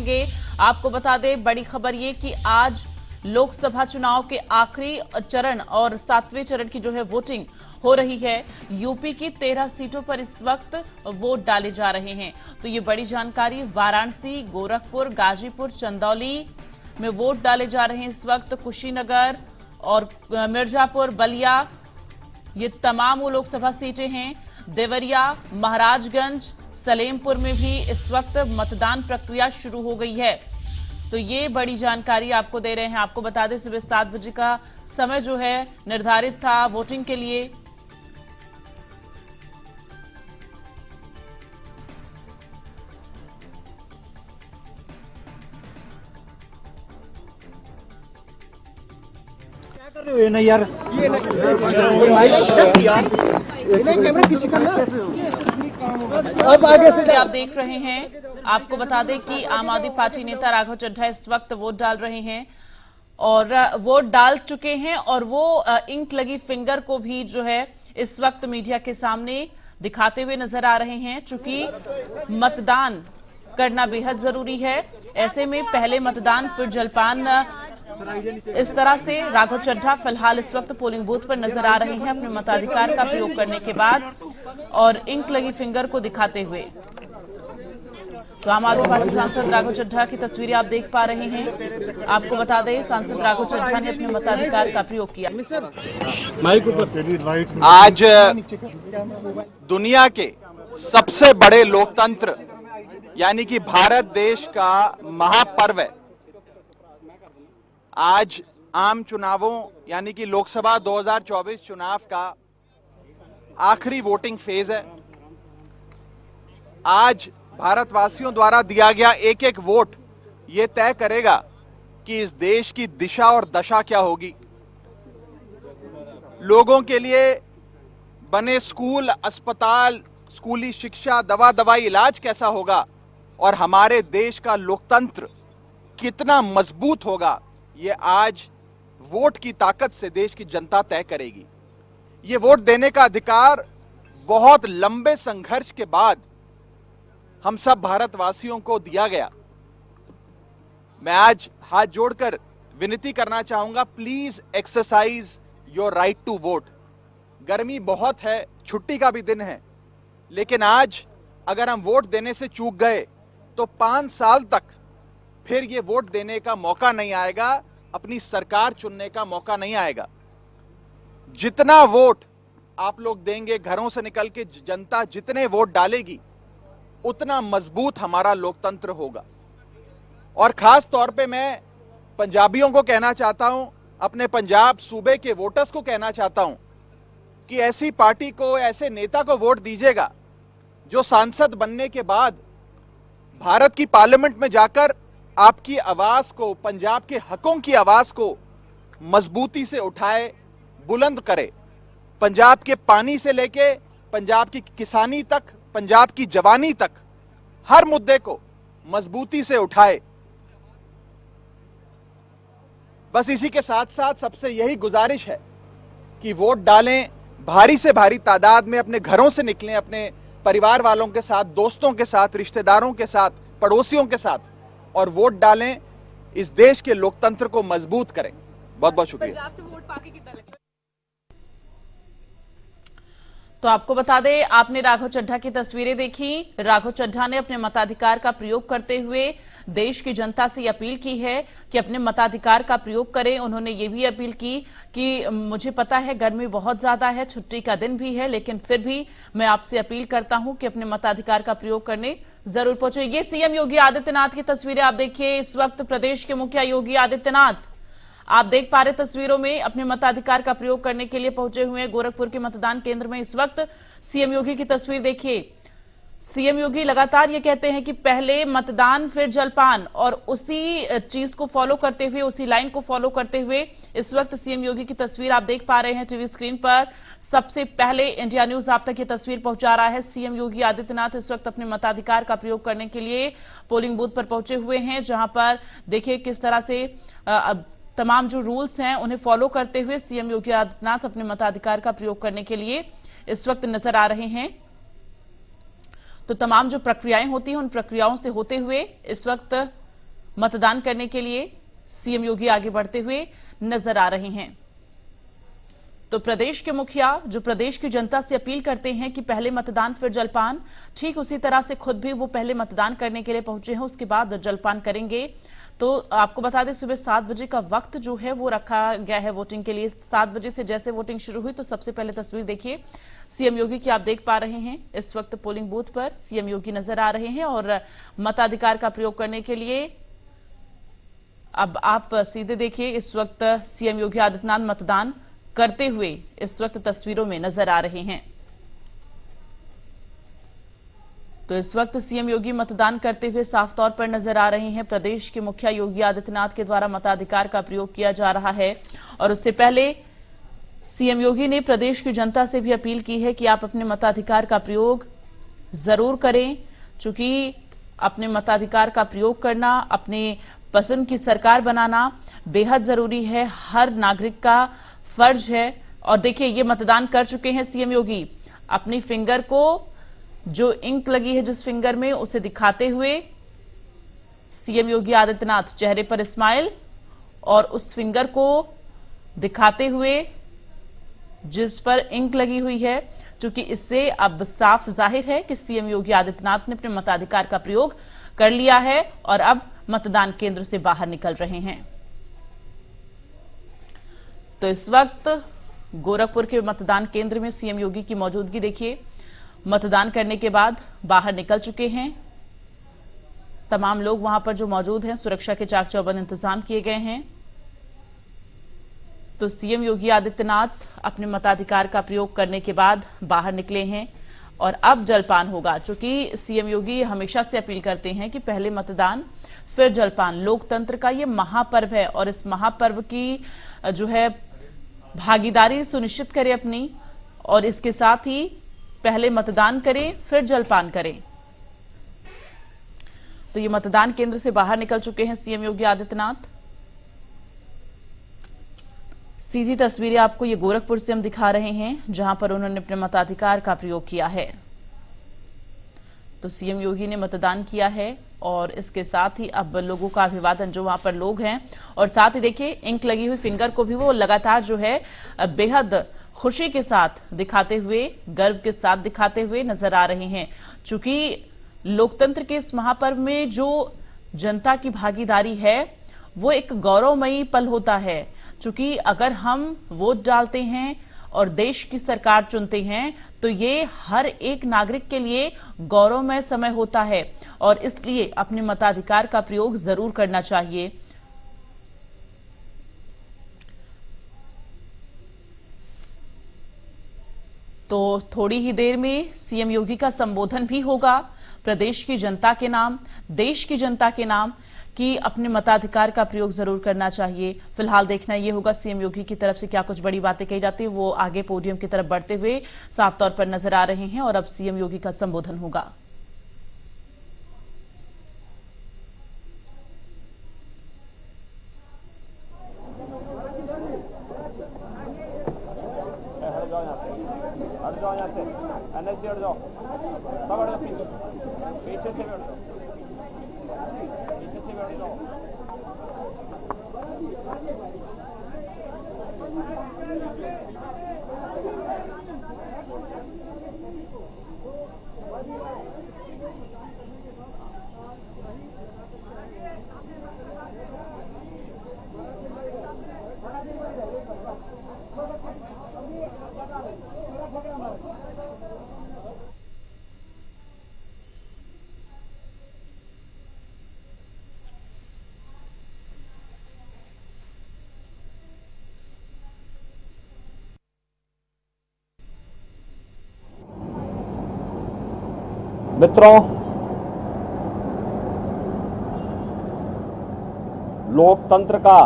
रहेंगे। आपको बता दें बड़ी खबर ये कि आज लोकसभा चुनाव के आखिरी चरण और 7वें चरण की जो है वोटिंग हो रही है। यूपी की 13 सीटों पर इस वक्त वोट डाले जा रहे हैं। तो ये बड़ी जानकारी, वाराणसी, गोरखपुर, गाजीपुर, चंदौली में वोट डाले जा रहे हैं इस वक्त। कुशीनगर और मिर्जापुर, बलिया, ये तमाम वो लोकसभा सीटें हैं। देवरिया, महाराजगंज, सलेमपुर में भी इस वक्त मतदान प्रक्रिया शुरू हो गई है। तो ये बड़ी जानकारी आपको दे रहे हैं। आपको बता दें सुबह 7 बजे का समय जो है निर्धारित था वोटिंग के लिए। नहीं यार, अब आगे से आप देख रहे हैं। आपको बता दें कि आम आदमी पार्टी नेता राघव चड्ढा इस वक्त वोट डाल रहे हैं और वोट डाल चुके हैं और वो इंक लगी फिंगर को भी जो है इस वक्त मीडिया के सामने दिखाते हुए नजर आ रहे हैं। चूंकि मतदान करना बेहद जरूरी है, ऐसे में पहले मतदान फिर जलपान, इस तरह से राघव चड्ढा फिलहाल इस वक्त पोलिंग बूथ पर नजर आ रहे हैं अपने मताधिकार का प्रयोग करने के बाद और इंक लगी फिंगर को दिखाते हुए। तो आम आदमी पार्टी सांसद राघव चड्ढा की तस्वीरें आप देख पा रहे हैं। आपको बता दें सांसद राघव चड्ढा ने अपने मताधिकार का प्रयोग किया। आज दुनिया के सबसे बड़े लोकतंत्र यानी कि भारत देश का महापर्व है। आज आम चुनावों यानी कि लोकसभा 2024 चुनाव का आखिरी वोटिंग फेज है। आज भारतवासियों द्वारा दिया गया एक एक वोट ये तय करेगा कि इस देश की दिशा और दशा क्या होगी। लोगों के लिए बने स्कूल, अस्पताल, स्कूली शिक्षा, दवा दवाई, इलाज कैसा होगा और हमारे देश का लोकतंत्र कितना मजबूत होगा, ये आज वोट की ताकत से देश की जनता तय करेगी। ये वोट देने का अधिकार बहुत लंबे संघर्ष के बाद हम सब भारतवासियों को दिया गया। मैं आज हाथ जोड़कर विनती करना चाहूंगा, please exercise your right to vote. गर्मी बहुत है, छुट्टी का भी दिन है, लेकिन आज अगर हम वोट देने से चूक गए तो 5 साल तक फिर ये वोट देने का मौका नहीं आएगा, अपनी सरकार चुनने का मौका नहीं आएगा। जितना वोट आप लोग देंगे, घरों से निकल के जनता जितने वोट डालेगी, उतना मजबूत हमारा लोकतंत्र होगा। और खास तौर पे मैं पंजाबियों को कहना चाहता हूं, अपने पंजाब सूबे के वोटर्स को कहना चाहता हूं कि ऐसी पार्टी को, ऐसे नेता को वोट दीजिएगा जो सांसद बनने के बाद भारत की पार्लियामेंट में जाकर आपकी आवाज को, पंजाब के हकों की आवाज को मजबूती से उठाए, बुलंद करे। पंजाब के पानी से लेके पंजाब की किसानी तक, पंजाब की जवानी तक, हर मुद्दे को मजबूती से उठाए। बस इसी के साथ साथ सबसे यही गुजारिश है कि वोट डालें, भारी से भारी तादाद में अपने घरों से निकलें, अपने परिवार वालों के साथ, दोस्तों के साथ, रिश्तेदारों के साथ, पड़ोसियों के साथ, और वोट डालें, इस देश के लोकतंत्र को मजबूत करें। बहुत बहुत शुक्रिया। तो आपको बता दें, आपने राघव चड्ढा की तस्वीरें देखी। राघव चड्ढा ने अपने मताधिकार का प्रयोग करते हुए देश की जनता से अपील की है कि अपने मताधिकार का प्रयोग करें। उन्होंने ये भी अपील की कि मुझे पता है गर्मी बहुत ज्यादा है, छुट्टी का दिन भी है, लेकिन फिर भी मैं आपसे अपील करता हूं कि अपने मताधिकार का प्रयोग करने जरूर पहुंचे। ये सीएम योगी आदित्यनाथ की तस्वीरें आप देखिए। इस वक्त प्रदेश के मुखिया योगी आदित्यनाथ आप देख पा रहे तस्वीरों में अपने मताधिकार का प्रयोग करने के लिए पहुंचे हुए हैं गोरखपुर के मतदान केंद्र में। इस वक्त सीएम योगी की तस्वीर देखिए। सीएम योगी लगातार ये कहते हैं कि पहले मतदान फिर जलपान, और उसी चीज को फॉलो करते हुए, उसी लाइन को फॉलो करते हुए इस वक्त सीएम योगी की तस्वीर आप देख पा रहे हैं टीवी स्क्रीन पर। सबसे पहले इंडिया न्यूज आप तक ये तस्वीर पहुंचा रहा है। सीएम योगी आदित्यनाथ इस वक्त अपने मताधिकार का प्रयोग करने के लिए पोलिंग बूथ पर पहुंचे हुए हैं, जहां पर देखिए किस तरह से तमाम जो रूल्स हैं उन्हें फॉलो करते हुए सीएम योगी आदित्यनाथ अपने मताधिकार का प्रयोग करने के लिए इस वक्त नजर आ रहे हैं। तो तमाम जो प्रक्रियाएं होती हैं उन प्रक्रियाओं से होते हुए इस वक्त मतदान करने के लिए सीएम योगी आगे बढ़ते हुए नजर आ रहे हैं। तो प्रदेश के मुखिया जो प्रदेश की जनता से अपील करते हैं कि पहले मतदान फिर जलपान, ठीक उसी तरह से खुद भी वो पहले मतदान करने के लिए पहुंचे हैं, उसके बाद जलपान करेंगे। तो आपको बता दें सुबह 7 बजे का वक्त जो है वो रखा गया है वोटिंग के लिए। 7 बजे से जैसे वोटिंग शुरू हुई तो सबसे पहले तस्वीर देखिए सीएम योगी की आप देख पा रहे हैं। इस वक्त पोलिंग बूथ पर सीएम योगी नजर आ रहे हैं और मताधिकार का प्रयोग करने के लिए अब आप सीधे देखिए इस वक्त सीएम योगी आदित्यनाथ मतदान करते हुए इस वक्त तस्वीरों में नजर आ रहे हैं। तो इस वक्त सीएम योगी मतदान करते हुए साफ तौर पर नजर आ रहे हैं। प्रदेश के मुखिया योगी आदित्यनाथ के द्वारा मताधिकार का प्रयोग किया जा रहा है और उससे पहले सीएम योगी ने प्रदेश की जनता से भी अपील की है कि आप अपने मताधिकार का प्रयोग जरूर करें, चूंकि अपने मताधिकार का प्रयोग करना, अपने पसंद की सरकार बनाना बेहद जरूरी है, हर नागरिक का फर्ज है। और देखिए ये मतदान कर चुके हैं सीएम योगी, अपनी फिंगर को जो इंक लगी है जिस फिंगर में उसे दिखाते हुए सीएम योगी आदित्यनाथ चेहरे पर स्माइल और उस फिंगर को दिखाते हुए जिस पर इंक लगी हुई है, क्योंकि इससे अब साफ जाहिर है कि सीएम योगी आदित्यनाथ ने अपने मताधिकार का प्रयोग कर लिया है और अब मतदान केंद्र से बाहर निकल रहे हैं। तो इस वक्त गोरखपुर के मतदान केंद्र में सीएम योगी की मौजूदगी देखिए। मतदान करने के बाद बाहर निकल चुके हैं तमाम लोग वहां पर जो मौजूद हैं, सुरक्षा के चाक चौबंद इंतजाम किए गए हैं। तो सीएम योगी आदित्यनाथ अपने मताधिकार का प्रयोग करने के बाद बाहर निकले हैं और अब जलपान होगा, क्योंकि सीएम योगी हमेशा से अपील करते हैं कि पहले मतदान फिर जलपान। लोकतंत्र का ये महापर्व है और इस महापर्व की जो है भागीदारी सुनिश्चित करें अपनी, और इसके साथ ही पहले मतदान करें फिर जलपान करें। तो ये मतदान केंद्र से बाहर निकल चुके हैं सीएम योगी आदित्यनाथ। सीधी तस्वीरें आपको ये गोरखपुर से हम दिखा रहे हैं जहां पर उन्होंने अपने मताधिकार का प्रयोग किया है। तो सीएम योगी ने मतदान किया है और इसके साथ ही अब लोगों का अभिवादन जो वहां पर लोग हैं, और साथ ही देखिए इंक लगी हुई फिंगर को भी वो लगातार जो है बेहद खुशी के साथ दिखाते हुए, गर्व के साथ दिखाते हुए नजर आ रहे हैं। चूंकि लोकतंत्र के इस महापर्व में जो जनता की भागीदारी है वो एक गौरवमयी पल होता है। चूंकि अगर हम वोट डालते हैं और देश की सरकार चुनते हैं तो ये हर एक नागरिक के लिए गौरवमय समय होता है और इसलिए अपने मताधिकार का प्रयोग जरूर करना चाहिए। तो थोड़ी ही देर में सीएम योगी का संबोधन भी होगा प्रदेश की जनता के नाम, देश की जनता के नाम, कि अपने मताधिकार का प्रयोग जरूर करना चाहिए। फिलहाल देखना यह होगा सीएम योगी की तरफ से क्या कुछ बड़ी बातें कही जाती है। वो आगे पोडियम की तरफ बढ़ते हुए साफ तौर पर नजर आ रहे हैं और अब सीएम योगी का संबोधन होगा। मित्रों, लोकतंत्र का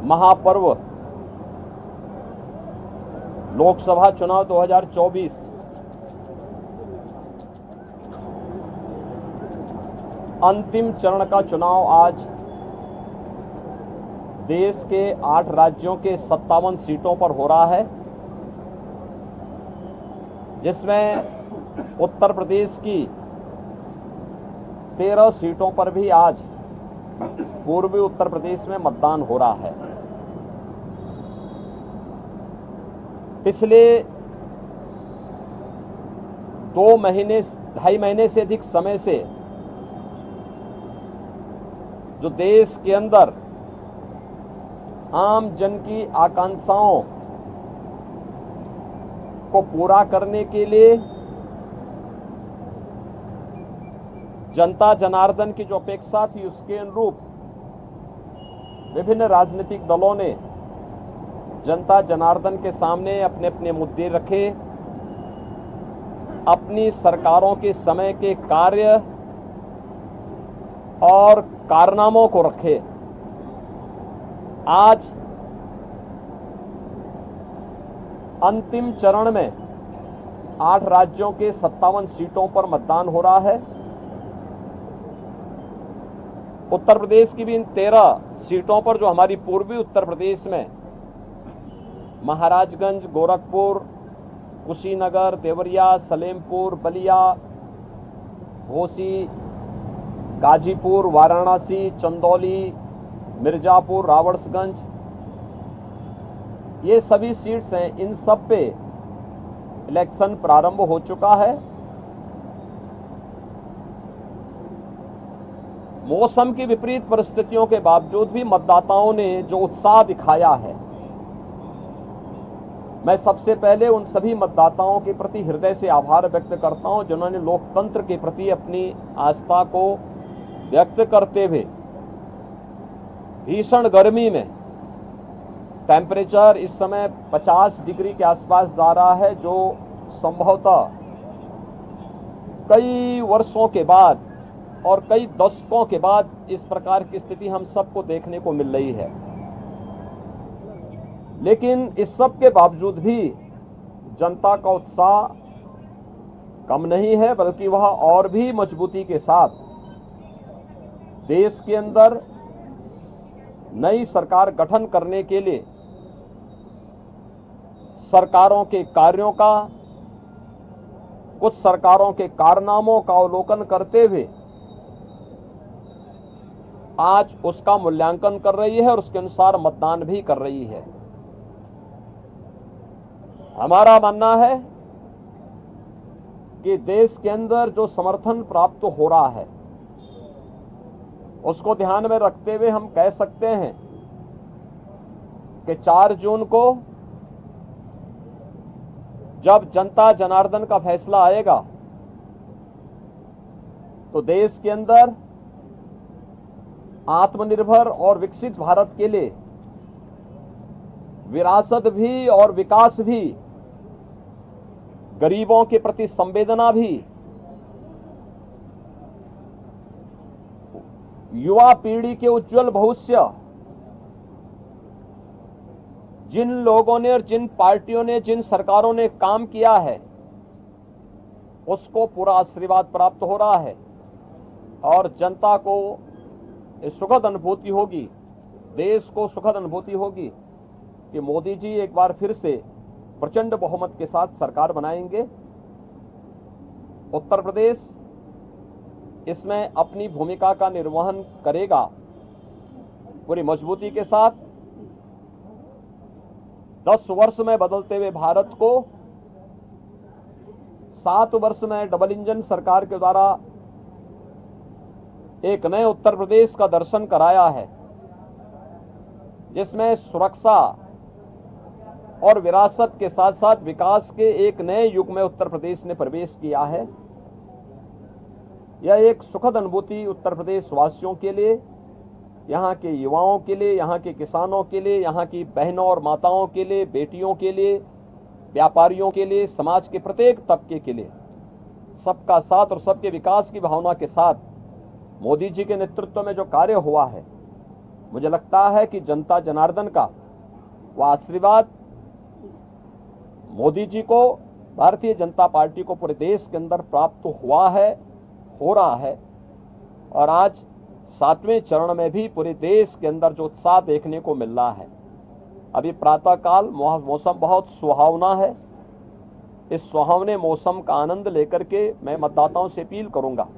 महापर्व लोकसभा चुनाव 2024 अंतिम चरण का चुनाव आज देश के 8 राज्यों के 57 सीटों पर हो रहा है, जिसमें उत्तर प्रदेश की 13 सीटों पर भी आज पूर्वी उत्तर प्रदेश में मतदान हो रहा है। पिछले 2.5 महीने से अधिक समय से जो देश के अंदर आम जन की आकांक्षाओं को पूरा करने के लिए जनता जनार्दन की जो अपेक्षा थी उसके अनुरूप विभिन्न राजनीतिक दलों ने जनता जनार्दन के सामने अपने अपने मुद्दे रखे, अपनी सरकारों के समय के कार्य और कारनामों को रखे। आज अंतिम चरण में 8 राज्यों के 57 सीटों पर मतदान हो रहा है। उत्तर प्रदेश की भी इन 13 सीटों पर जो हमारी पूर्वी उत्तर प्रदेश में महाराजगंज, गोरखपुर, कुशीनगर, देवरिया, सलेमपुर, बलिया, घोसी, गाजीपुर, वाराणसी, चंदौली, मिर्जापुर, रावड़सगंज, ये सभी सीट्स हैं। इन सब पे इलेक्शन प्रारंभ हो चुका है। मौसम की विपरीत परिस्थितियों के बावजूद भी मतदाताओं ने जो उत्साह दिखाया है, मैं सबसे पहले उन सभी मतदाताओं के प्रति हृदय से आभार व्यक्त करता हूं जिन्होंने लोकतंत्र के प्रति अपनी आस्था को व्यक्त करते हुए भीषण गर्मी में, टेम्परेचर इस समय 50 डिग्री के आसपास जा रहा है, जो संभवतः कई वर्षों के बाद और कई दशकों के बाद इस प्रकार की स्थिति हम सबको देखने को मिल रही है। लेकिन इस सब के बावजूद भी जनता का उत्साह कम नहीं है, बल्कि वह और भी मजबूती के साथ देश के अंदर नई सरकार गठन करने के लिए सरकारों के कार्यों का, कुछ सरकारों के कारनामों का अवलोकन करते हुए आज उसका मूल्यांकन कर रही है और उसके अनुसार मतदान भी कर रही है। हमारा मानना है कि देश के अंदर जो समर्थन प्राप्त हो रहा है उसको ध्यान में रखते हुए हम कह सकते हैं कि 4 जून को जब जनता जनार्दन का फैसला आएगा तो देश के अंदर आत्मनिर्भर और विकसित भारत के लिए विरासत भी और विकास भी, गरीबों के प्रति संवेदना भी, युवा पीढ़ी के उज्जवल भविष्य, जिन लोगों ने और जिन पार्टियों ने, जिन सरकारों ने काम किया है उसको पूरा आशीर्वाद प्राप्त हो रहा है और जनता को सुखद अनुभूति होगी, देश को सुखद अनुभूति होगी कि मोदी जी एक बार फिर से प्रचंड बहुमत के साथ सरकार बनाएंगे। उत्तर प्रदेश इसमें अपनी भूमिका का निर्वहन करेगा पूरी मजबूती के साथ। 10 वर्ष में बदलते हुए भारत को 7 वर्ष में डबल इंजन सरकार के द्वारा एक नए उत्तर प्रदेश का दर्शन कराया है, जिसमें सुरक्षा और विरासत के साथ साथ विकास के एक नए युग में उत्तर प्रदेश ने प्रवेश किया है। यह एक सुखद अनुभूति उत्तर प्रदेश वासियों के लिए, यहाँ के युवाओं के लिए, यहाँ के किसानों के लिए, यहाँ की बहनों और माताओं के लिए, बेटियों के लिए, व्यापारियों के लिए, समाज के प्रत्येक तबके के लिए सबका साथ और सबके विकास की भावना के साथ मोदी जी के नेतृत्व में जो कार्य हुआ है, मुझे लगता है कि जनता जनार्दन का वह आशीर्वाद मोदी जी को, भारतीय जनता पार्टी को पूरे देश के अंदर प्राप्त हुआ है, हो रहा है। और आज 7वें चरण में भी पूरे देश के अंदर जो उत्साह देखने को मिल रहा है। अभी प्रातःकाल मौसम बहुत सुहावना है। इस सुहावने मौसम का आनंद लेकर के मैं मतदाताओं से अपील करूंगा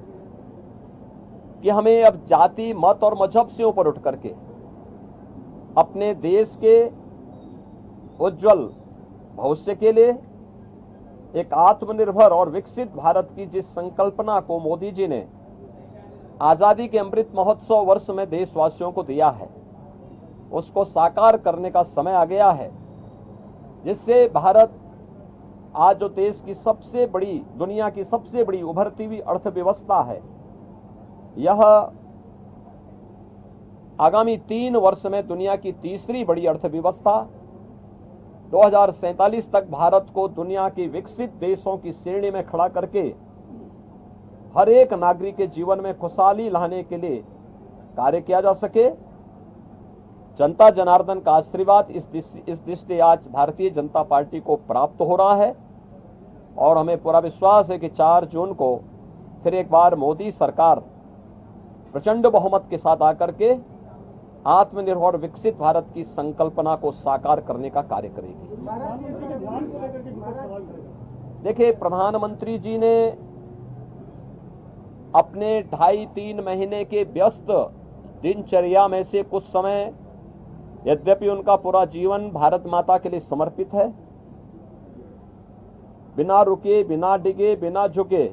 कि हमें अब जाति, मत और मजहब से ऊपर उठ करके अपने देश के उज्जवल भविष्य के लिए एक आत्मनिर्भर और विकसित भारत की जिस संकल्पना को मोदी जी ने आजादी के अमृत महोत्सव वर्ष में देशवासियों को दिया है, उसको साकार करने का समय आ गया है, जिससे भारत आज जो देश की सबसे बड़ी, दुनिया की सबसे बड़ी उभरती हुई अर्थव्यवस्था है, यह आगामी 3 वर्ष में दुनिया की तीसरी बड़ी अर्थव्यवस्था, 2047 तक भारत को दुनिया के विकसित देशों की श्रेणी में खड़ा करके हर एक नागरिक के जीवन में खुशहाली लाने के लिए कार्य किया जा सके। जनता जनार्दन का आशीर्वाद इस दृष्टि आज भारतीय जनता पार्टी को प्राप्त हो रहा है और हमें पूरा विश्वास है कि 4 जून को फिर एक बार मोदी सरकार प्रचंड बहुमत के साथ आकर के आत्मनिर्भर विकसित भारत की संकल्पना को साकार करने का कार्य करेगी। देखिए, प्रधानमंत्री जी ने अपने 2.5-3 महीने के व्यस्त दिनचर्या में से कुछ समय, यद्यपि उनका पूरा जीवन भारत माता के लिए समर्पित है, बिना रुके, बिना डिगे, बिना झुके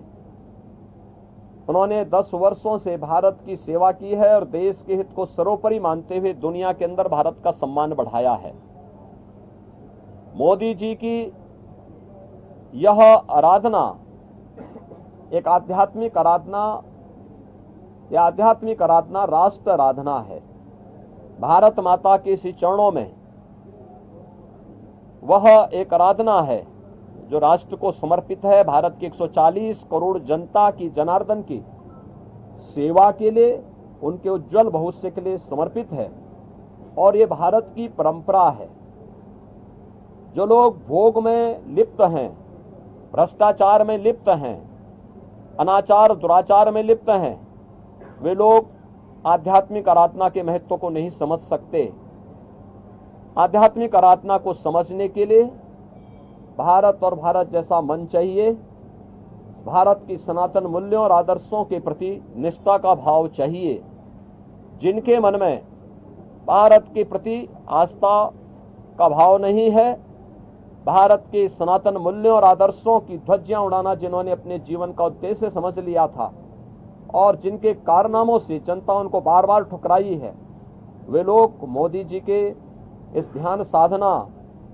उन्होंने 10 वर्षों से भारत की सेवा की है और देश के हित को सर्वोपरि मानते हुए दुनिया के अंदर भारत का सम्मान बढ़ाया है। मोदी जी की यह आराधना एक आध्यात्मिक आराधना, यह आध्यात्मिक आराधना राष्ट्र आराधना है। भारत माता के इस चरणों में वह एक आराधना है जो राष्ट्र को समर्पित है, भारत की 140 करोड़ जनता की, जनार्दन की सेवा के लिए, उनके उज्जवल भविष्य के लिए समर्पित है। और ये भारत की परंपरा है। जो लोग भोग में लिप्त हैं, भ्रष्टाचार में लिप्त हैं, अनाचार दुराचार में लिप्त हैं, वे लोग आध्यात्मिक आराधना के महत्व को नहीं समझ सकते। आध्यात्मिक आराधना को समझने के लिए भारत और भारत जैसा मन चाहिए। भारत की सनातन मूल्यों और आदर्शों के प्रति निष्ठा का भाव चाहिए। जिनके मन में भारत के प्रति आस्था का भाव नहीं है, भारत के सनातन मूल्यों और आदर्शों की ध्वजियां उड़ाना जिन्होंने अपने जीवन का उद्देश्य समझ लिया था और जिनके कारनामों से जनता उनको बार बार ठुकराई है, वे लोग मोदी जी के इस ध्यान साधना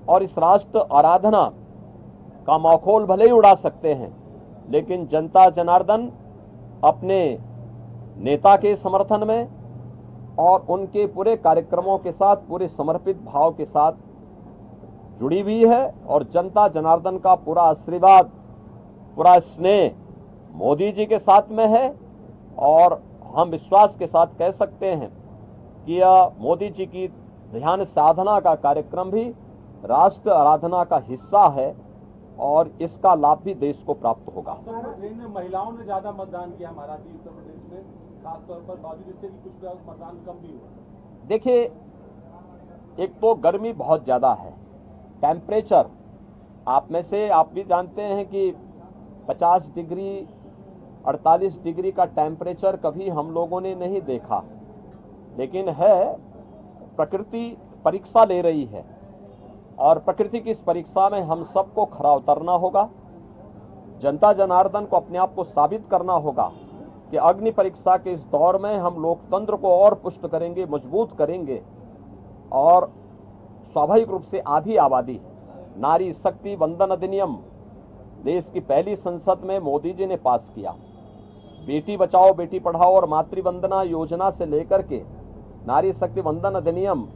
और इस राष्ट्र आराधना का मखौल भले ही उड़ा सकते हैं, लेकिन जनता जनार्दन अपने नेता के समर्थन में और उनके पूरे कार्यक्रमों के साथ, पूरे समर्पित भाव के साथ जुड़ी हुई है और जनता जनार्दन का पूरा आशीर्वाद, पूरा स्नेह मोदी जी के साथ में है। और हम विश्वास के साथ कह सकते हैं कि यह मोदी जी की ध्यान साधना का कार्यक्रम भी राष्ट्र आराधना का हिस्सा है और इसका लाभ भी देश को प्राप्त होगा। महिलाओं ने ज्यादा मतदान किया महाराष्ट्र, उत्तर प्रदेश में खासतौर पर, बावजूद इससे भी कुछ मतदान कम भी हुआ। देखिए, एक तो गर्मी बहुत ज्यादा है, टेम्परेचर आप में से आप भी जानते हैं कि 50 डिग्री 48 डिग्री का टेम्परेचर कभी हम लोगों ने नहीं देखा, लेकिन है प्रकृति परीक्षा ले रही है और प्रकृति की इस परीक्षा में हम सबको खरा उतरना होगा। जनता जनार्दन को अपने आप को साबित करना होगा कि अग्नि परीक्षा के इस दौर में हम लोकतंत्र को और पुष्ट करेंगे, मजबूत करेंगे। और स्वाभाविक रूप से आधी आबादी नारी शक्ति वंदन अधिनियम देश की पहली संसद में मोदी जी ने पास किया। बेटी बचाओ बेटी पढ़ाओ और मातृवंदना योजना से लेकर के नारी शक्ति वंदन अधिनियम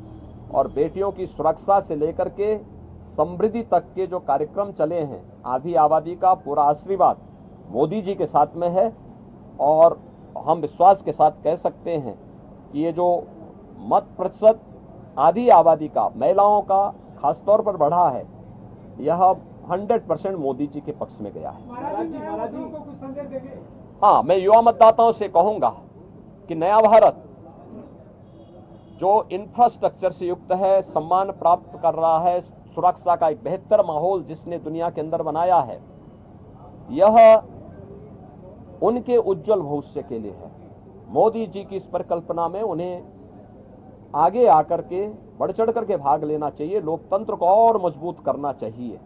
और बेटियों की सुरक्षा से लेकर के समृद्धि तक के जो कार्यक्रम चले हैं, आधी आबादी का पूरा आशीर्वाद मोदी जी के साथ में है। और हम विश्वास के साथ कह सकते हैं कि ये जो मत प्रतिशत आधी आबादी का, महिलाओं का खासतौर पर बढ़ा है, यह 100% मोदी जी के पक्ष में गया है। हाँ, मैं युवा मतदाताओं से कहूंगा कि नया भारत जो इंफ्रास्ट्रक्चर से युक्त है, सम्मान प्राप्त कर रहा है, सुरक्षा का एक बेहतर माहौल जिसने दुनिया के अंदर बनाया है, यह उनके उज्जवल भविष्य के लिए है। मोदी जी की इस परिकल्पना में उन्हें आगे आकर के बढ़ चढ़ करके भाग लेना चाहिए, लोकतंत्र को और मजबूत करना चाहिए।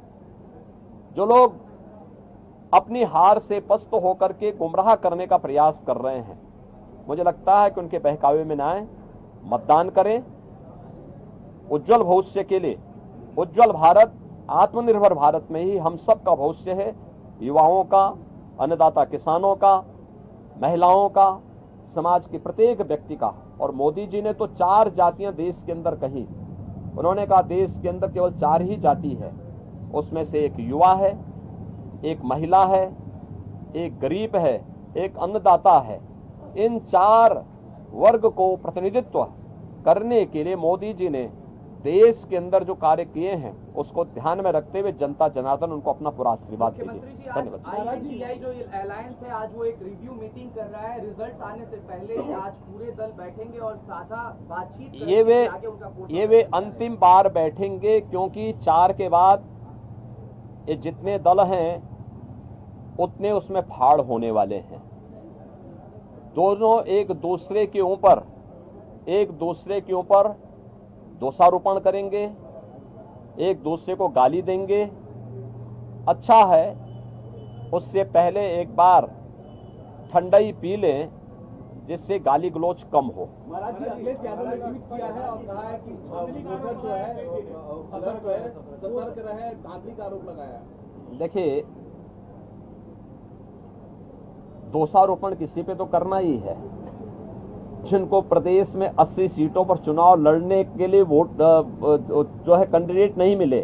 जो लोग अपनी हार से पस्त होकर के गुमराह करने का प्रयास कर रहे हैं, मुझे लगता है कि उनके बहकावे में ना आए, मतदान करें। उज्जवल भविष्य के लिए, उज्जवल भारत, आत्मनिर्भर भारत में ही हम सब का भविष्य है, युवाओं का, अन्नदाता किसानों का, महिलाओं का, समाज के प्रत्येक व्यक्ति का। और मोदी जी ने तो 4 जातियां देश के अंदर कही। उन्होंने कहा देश के अंदर केवल 4 ही जाति है, उसमें से एक युवा है, एक महिला है, एक गरीब है, एक अन्नदाता है। इन 4 वर्ग को प्रतिनिधित्व करने के लिए मोदी जी ने देश के अंदर जो कार्य किए हैं उसको ध्यान में रखते हुए जनता जनार्दन उनको अपना पूरा आशीर्वाद दीजिए। धन्यवाद। INDI जो अलायंस है आज वो एक रिव्यू मीटिंग कर रहा है, रिजल्ट आने से पहले ही आज पूरे दल बैठेंगे और साझा बातचीत ये वे अंतिम बार बैठेंगे, क्योंकि 4 के बाद ये जितने दल हैं उतने उसमें फाड़ होने वाले हैं। दोनों एक दूसरे के ऊपर दोषारोपण करेंगे, एक दूसरे को गाली देंगे। अच्छा है उससे पहले एक बार ठंडाई पी लें, जिससे गाली गलोच कम हो। महाराज जी, अखिलेश यादव ने ट्वीट किया है और कहा है कि वोटर जो है सतर्क रहे, धांधली का आरोप लगाया। देखिए, दोषारोपण किसी पे तो करना ही है। जिनको प्रदेश में 80 सीटों पर चुनाव लड़ने के लिए वोट जो है कैंडिडेट नहीं मिले,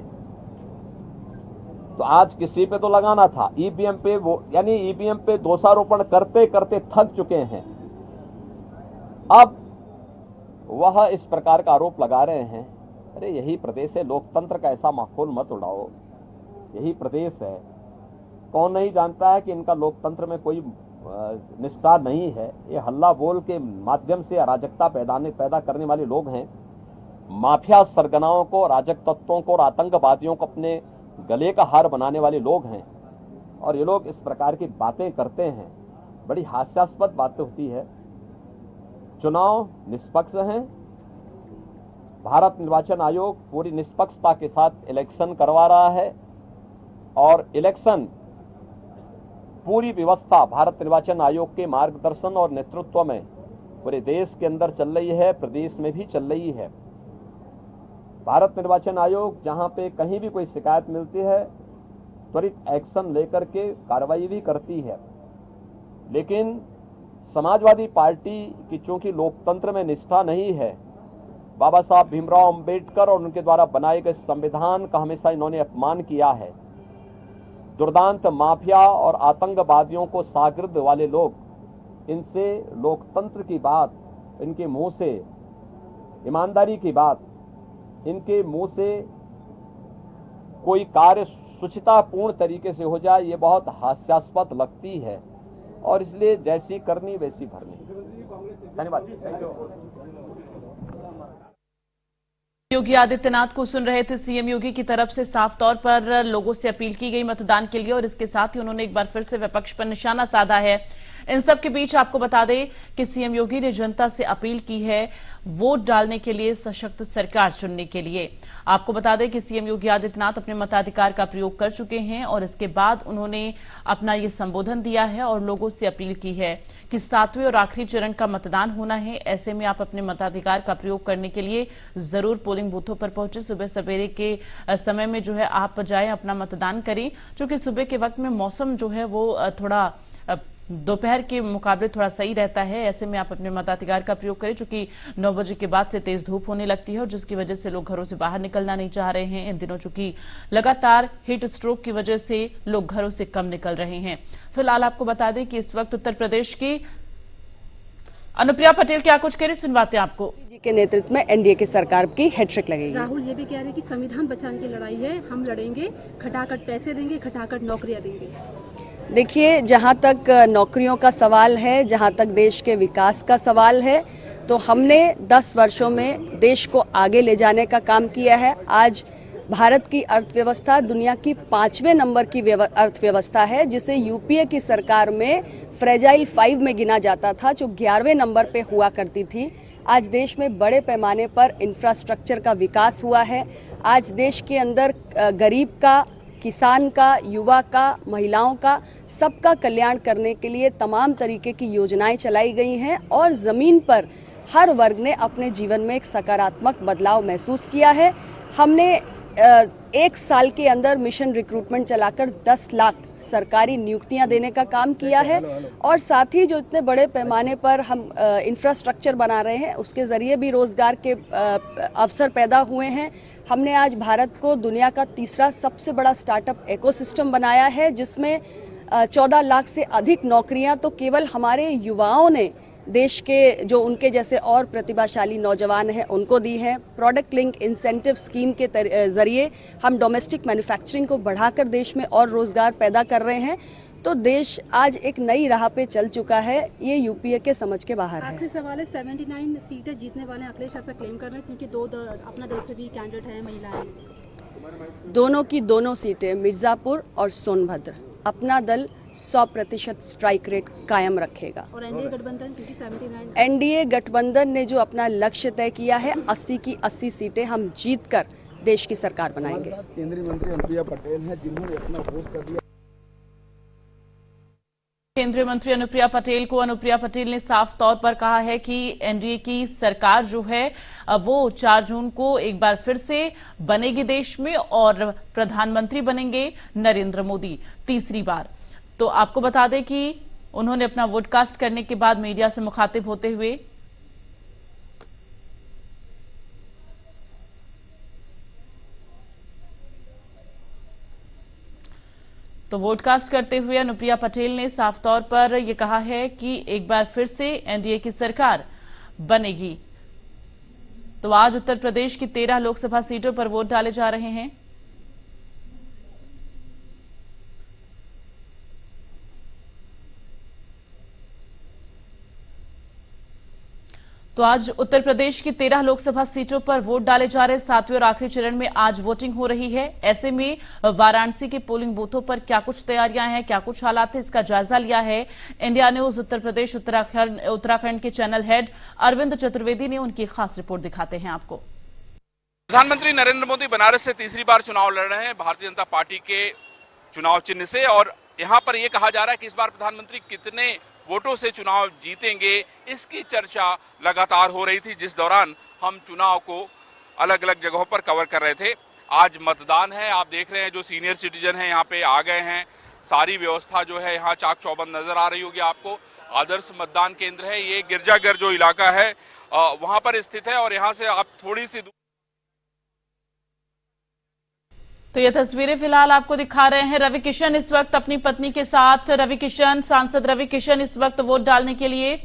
तो आज किसी पे तो लगाना था। ईवीएम पे यानी ईवीएम पे दोषारोपण करते करते थक चुके हैं। अब वह इस प्रकार का आरोप लगा रहे हैं। अरे यही प्रदेश है, लोकतंत्र का ऐसा माहौल मत उड़ाओ। यही प्रदेश है। कौन नहीं जानता है कि इनका लोकतंत्र में कोई निष्ठा नहीं है। ये हल्ला बोल के माध्यम से अराजकता पैदा करने वाले लोग हैं। माफिया सरगनाओं को, अराजक तत्वों को और आतंकवादियों को अपने गले का हार बनाने वाले लोग हैं। और ये लोग इस प्रकार की बातें करते हैं, बड़ी हास्यास्पद बातें होती है। चुनाव निष्पक्ष हैं। भारत निर्वाचन आयोग पूरी निष्पक्षता के साथ इलेक्शन करवा रहा है और इलेक्शन पूरी व्यवस्था भारत निर्वाचन आयोग के मार्गदर्शन और नेतृत्व में पूरे देश के अंदर चल रही है, प्रदेश में भी चल रही है। भारत निर्वाचन आयोग जहां पे कहीं भी कोई शिकायत मिलती है त्वरित एक्शन लेकर के कार्रवाई भी करती है। लेकिन समाजवादी पार्टी की चूंकि लोकतंत्र में निष्ठा नहीं है, बाबा साहब भीमराव अंबेडकर और उनके द्वारा बनाए गए संविधान का हमेशा इन्होंने अपमान किया है। दुर्दांत माफिया और आतंकवादियों को शागिर्द वाले लोग, इनसे लोकतंत्र की बात, इनके मुंह से ईमानदारी की बात, इनके मुंह से कोई कार्य शुचितापूर्ण तरीके से हो जाए, ये बहुत हास्यास्पद लगती है। और इसलिए जैसी करनी वैसी भरनी। धन्यवाद। योगी आदित्यनाथ को सुन रहे थे। सीएम योगी की तरफ से साफ तौर पर लोगों से अपील की गई मतदान के लिए और इसके साथ ही उन्होंने एक बार फिर से विपक्ष पर निशाना साधा है। इन सब के बीच आपको बता दें कि सीएम योगी ने जनता से अपील की है वोट डालने के लिए, सशक्त सरकार चुनने के लिए। आपको बता दें कि सीएम योगी आदित्यनाथ अपने मताधिकार का प्रयोग कर चुके हैं और इसके बाद उन्होंने अपना ये संबोधन दिया है और लोगों से अपील की है कि 7वें और आखिरी चरण का मतदान होना है। ऐसे में आप अपने मताधिकार का प्रयोग करने के लिए जरूर पोलिंग बूथों पर पहुंचे। सुबह सवेरे के समय में जो है आप जाएं, अपना मतदान करें। क्योंकि सुबह के वक्त में मौसम जो है वो थोड़ा दोपहर के मुकाबले थोड़ा सही रहता है। ऐसे में आप अपने मताधिकार का प्रयोग करें। चूंकि 9 बजे के बाद से तेज धूप होने लगती है और जिसकी वजह से लोग घरों से बाहर निकलना नहीं चाह रहे हैं। इन दिनों चूंकि लगातार हीट स्ट्रोक की वजह से लोग घरों से कम निकल रहे हैं। फिलहाल आपको बता दें कि इस वक्त उत्तर प्रदेश की अनुप्रिया पटेल क्या कुछ कह रही, सुनवाते हैं आपको। जी के नेतृत्व में एनडीए की सरकार की हैट्रिक लगेगी। राहुल ये भी कह रहे हैं कि संविधान बचाने की लड़ाई है, हम लड़ेंगे, खटाखट पैसे देंगे, खटाखट नौकरियां देंगे। देखिए, जहां तक नौकरियों का सवाल है, जहां तक देश के विकास का सवाल है, तो हमने 10 वर्षों में देश को आगे ले जाने का काम किया है। आज भारत की अर्थव्यवस्था दुनिया की 5वें नंबर की अर्थव्यवस्था है, जिसे यूपीए की सरकार में फ्रेजाइल 5 में गिना जाता था, जो 11वें नंबर पे हुआ करती थी। आज देश में बड़े पैमाने पर इंफ्रास्ट्रक्चर का विकास हुआ है। आज देश के अंदर गरीब का, किसान का, युवा का, महिलाओं का, सबका कल्याण करने के लिए तमाम तरीके की योजनाएं चलाई गई हैं और ज़मीन पर हर वर्ग ने अपने जीवन में एक सकारात्मक बदलाव महसूस किया है। हमने एक साल के अंदर मिशन रिक्रूटमेंट चलाकर 10 लाख सरकारी नियुक्तियां देने का काम किया है और साथ ही जो इतने बड़े पैमाने पर हम इंफ्रास्ट्रक्चर बना रहे हैं, उसके ज़रिए भी रोज़गार के अवसर पैदा हुए हैं। हमने आज भारत को दुनिया का तीसरा सबसे बड़ा स्टार्टअप इकोसिस्टम बनाया है, जिसमें 14 लाख से अधिक नौकरियां तो केवल हमारे युवाओं ने देश के जो उनके जैसे और प्रतिभाशाली नौजवान हैं उनको दी है। प्रोडक्ट लिंक इंसेंटिव स्कीम के ज़रिए हम डोमेस्टिक मैन्युफैक्चरिंग को बढ़ाकर देश में और रोज़गार पैदा कर रहे हैं। तो देश आज एक नई राह पे चल चुका है, ये यूपीए के समझ के बाहर है। आखिरी सवाल है, 79 सीटें जीतने वाले अखिलेश ऐसा क्लेम कर रहे हैं, क्योंकि अपना दल से भी कैंडिडेट है, महिलाएं। दोनों की दोनों सीटें मिर्जापुर और सोनभद्र, अपना दल 100% स्ट्राइक रेट कायम रखेगा। और एनडीए गठबंधन, क्योंकि 79 एनडीए गठबंधन ने जो अपना लक्ष्य तय किया है, 80 की 80 सीटें हम जीतकर देश की सरकार बनाएंगे। केंद्रीय मंत्री अनुप्रिया पटेल हैं, जिन्होंने अपना वोट कर दिया। केंद्रीय मंत्री अनुप्रिया पटेल ने साफ तौर पर कहा है कि एनडीए की सरकार जो है वो 4 जून को एक बार फिर से बनेगी देश में और प्रधानमंत्री बनेंगे नरेंद्र मोदी तीसरी बार। तो आपको बता दें कि उन्होंने अपना वोटकास्ट करने के बाद मीडिया से मुखातिब होते हुए वोटकास्ट करते हुए अनुप्रिया पटेल ने साफ तौर पर यह कहा है कि एक बार फिर से एनडीए की सरकार बनेगी। तो आज उत्तर प्रदेश की 13 लोकसभा सीटों पर वोट डाले जा रहे हैं। तो आज उत्तर प्रदेश की 13 लोकसभा सीटों पर वोट डाले जा रहे 7वें और आखिरी चरण में आज वोटिंग हो रही है। ऐसे में वाराणसी के पोलिंग बूथों पर क्या कुछ तैयारियां हैं, क्या कुछ हालात है, इसका जायजा लिया है इंडिया न्यूज उत्तर प्रदेश उत्तराखंड के चैनल हेड अरविंद चतुर्वेदी ने। उनकी खास रिपोर्ट दिखाते हैं आपको। प्रधानमंत्री नरेंद्र मोदी बनारस से तीसरी बार चुनाव लड़ रहे हैं भारतीय जनता पार्टी के चुनाव चिन्ह से, और यहां पर यह कहा जा रहा है कि इस बार प्रधानमंत्री कितने वोटों से चुनाव जीतेंगे, इसकी चर्चा लगातार हो रही थी, जिस दौरान हम चुनाव को अलग अलग जगहों पर कवर कर रहे थे। आज मतदान है, आप देख रहे हैं जो सीनियर सिटीजन हैं यहाँ पे आ गए हैं। सारी व्यवस्था जो है यहाँ चाक चौबंद नजर आ रही होगी आपको। आदर्श मतदान केंद्र है, ये गिरजाघर जो इलाका है वहां पर स्थित है और यहाँ से आप थोड़ी सी तो ये तस्वीरें फिलहाल आपको दिखा रहे हैं। रवि किशन इस वक्त अपनी पत्नी के साथ, सांसद रवि किशन इस वक्त वोट डालने के लिए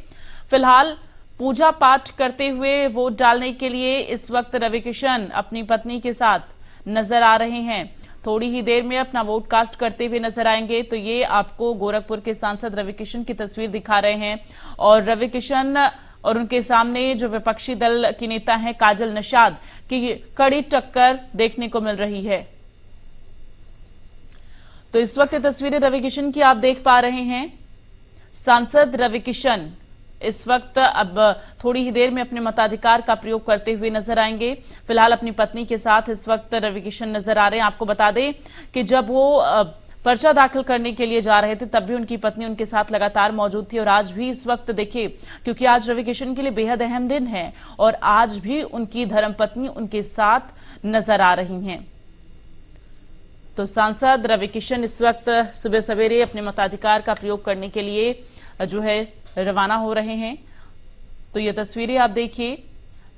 फिलहाल पूजा पाठ करते हुए वोट डालने के लिए इस वक्त रवि किशन अपनी पत्नी के साथ नजर आ रहे हैं। थोड़ी ही देर में अपना वोट कास्ट करते हुए नजर आएंगे। तो ये आपको गोरखपुर के सांसद रवि किशन की तस्वीर दिखा रहे हैं और रवि किशन और उनके सामने जो विपक्षी दल की नेता हैं काजल निषाद की कड़ी टक्कर देखने को मिल रही है। तो इस वक्त तस्वीरें रवि किशन की आप देख पा रहे हैं। सांसद रवि किशन इस वक्त अब थोड़ी ही देर में अपने मताधिकार का प्रयोग करते हुए नजर आएंगे। फिलहाल अपनी पत्नी के साथ इस वक्त रवि किशन नजर आ रहे हैं। आपको बता दें कि जब वो पर्चा दाखिल करने के लिए जा रहे थे तब भी उनकी पत्नी उनके साथ लगातार मौजूद थी और आज भी इस वक्त देखिए, क्योंकि आज रवि किशन के लिए बेहद अहम दिन है और आज भी उनकी धर्मपत्नी उनके साथ नजर आ रही हैं। तो सांसद रवि किशन इस वक्त सुबह सवेरे अपने मताधिकार का प्रयोग करने के लिए जो है रवाना हो रहे हैं। तो ये तस्वीरें आप देखिए,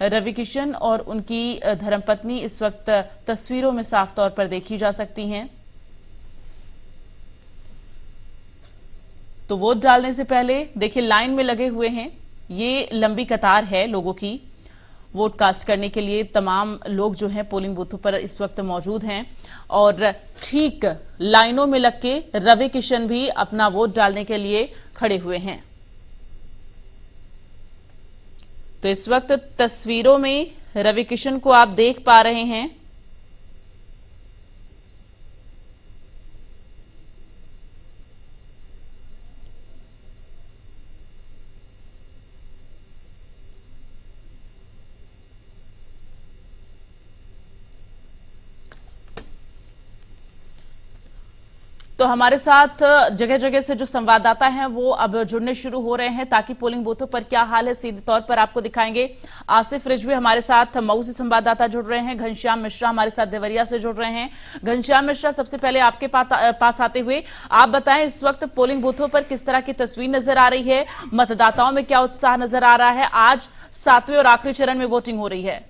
रवि किशन और उनकी धर्मपत्नी इस वक्त तस्वीरों में साफ तौर पर देखी जा सकती हैं। तो वोट डालने से पहले देखिए लाइन में लगे हुए हैं, ये लंबी कतार है लोगों की। वोट कास्ट करने के लिए तमाम लोग जो हैं पोलिंग बूथों पर इस वक्त मौजूद हैं और ठीक लाइनों में लग के रवि किशन भी अपना वोट डालने के लिए खड़े हुए हैं। तो इस वक्त तस्वीरों में रवि किशन को आप देख पा रहे हैं। तो हमारे साथ जगह जगह से जो संवाददाता हैं वो अब जुड़ने शुरू हो रहे हैं ताकि पोलिंग बूथों पर क्या हाल है सीधे तौर पर आपको दिखाएंगे। आसिफ रिजवी हमारे साथ मऊ से संवाददाता जुड़ रहे हैं, घनश्याम मिश्रा हमारे साथ देवरिया से जुड़ रहे हैं। घनश्याम मिश्रा, सबसे पहले आपके पास आते हुए आप बताएं इस वक्त पोलिंग बूथों पर किस तरह की तस्वीर नजर आ रही है, मतदाताओं में क्या उत्साह नजर आ रहा है, आज 7वें और आखिरी चरण में वोटिंग हो रही है।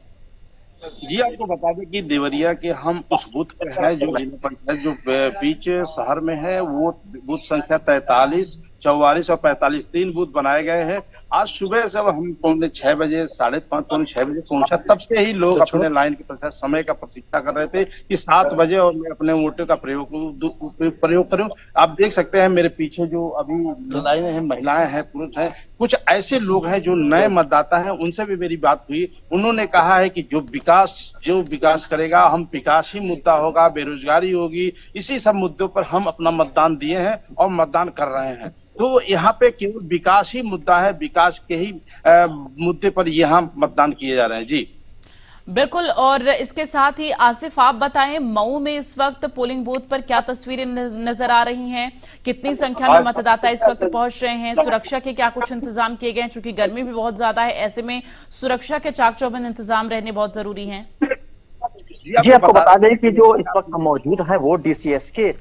जी आपको बता दें कि देवरिया के हम उस बूथ पे है जो जिला पंचायत जो बीच शहर में है, वो बूथ संख्या 43, 44 और 45 3 बूथ बनाए गए हैं। आज सुबह जब हम 6 बजे 5:30 पौने 6 बजे पहुंचा, तब से ही लोग अपने लाइन के समय का प्रतीक्षा कर रहे थे कि 7 बजे और मैं अपने वोटों का प्रयोग करूं। आप देख सकते हैं मेरे पीछे जो अभी लाइनें हैं, महिलाएं हैं, पुरुष हैं, कुछ ऐसे लोग हैं जो नए मतदाता हैं, उनसे भी मेरी बात हुई। उन्होंने कहा है कि जो विकास करेगा, हम विकास ही मुद्दा होगा, बेरोजगारी होगी, इसी सब मुद्दों पर हम अपना मतदान दिए हैं और मतदान कर रहे हैं। तो यहाँ पे केवल विकास ही मुद्दा है, विकास के ही मुद्दे पर यहाँ मतदान किए जा रहे हैं। जी बिल्कुल, और इसके साथ ही आसिफ आप बताएं मऊ में इस वक्त पोलिंग बूथ पर क्या तस्वीरें नजर आ रही हैं, कितनी संख्या में मतदाता इस वक्त पहुंच रहे हैं, सुरक्षा के क्या कुछ इंतजाम किए गए हैं, चूंकि गर्मी भी बहुत ज्यादा है, ऐसे में सुरक्षा के चाक चौबंद इंतजाम रहने बहुत जरूरी हैं। जी आपको बता दें कि जो इस वक्त मौजूद है वो DCS के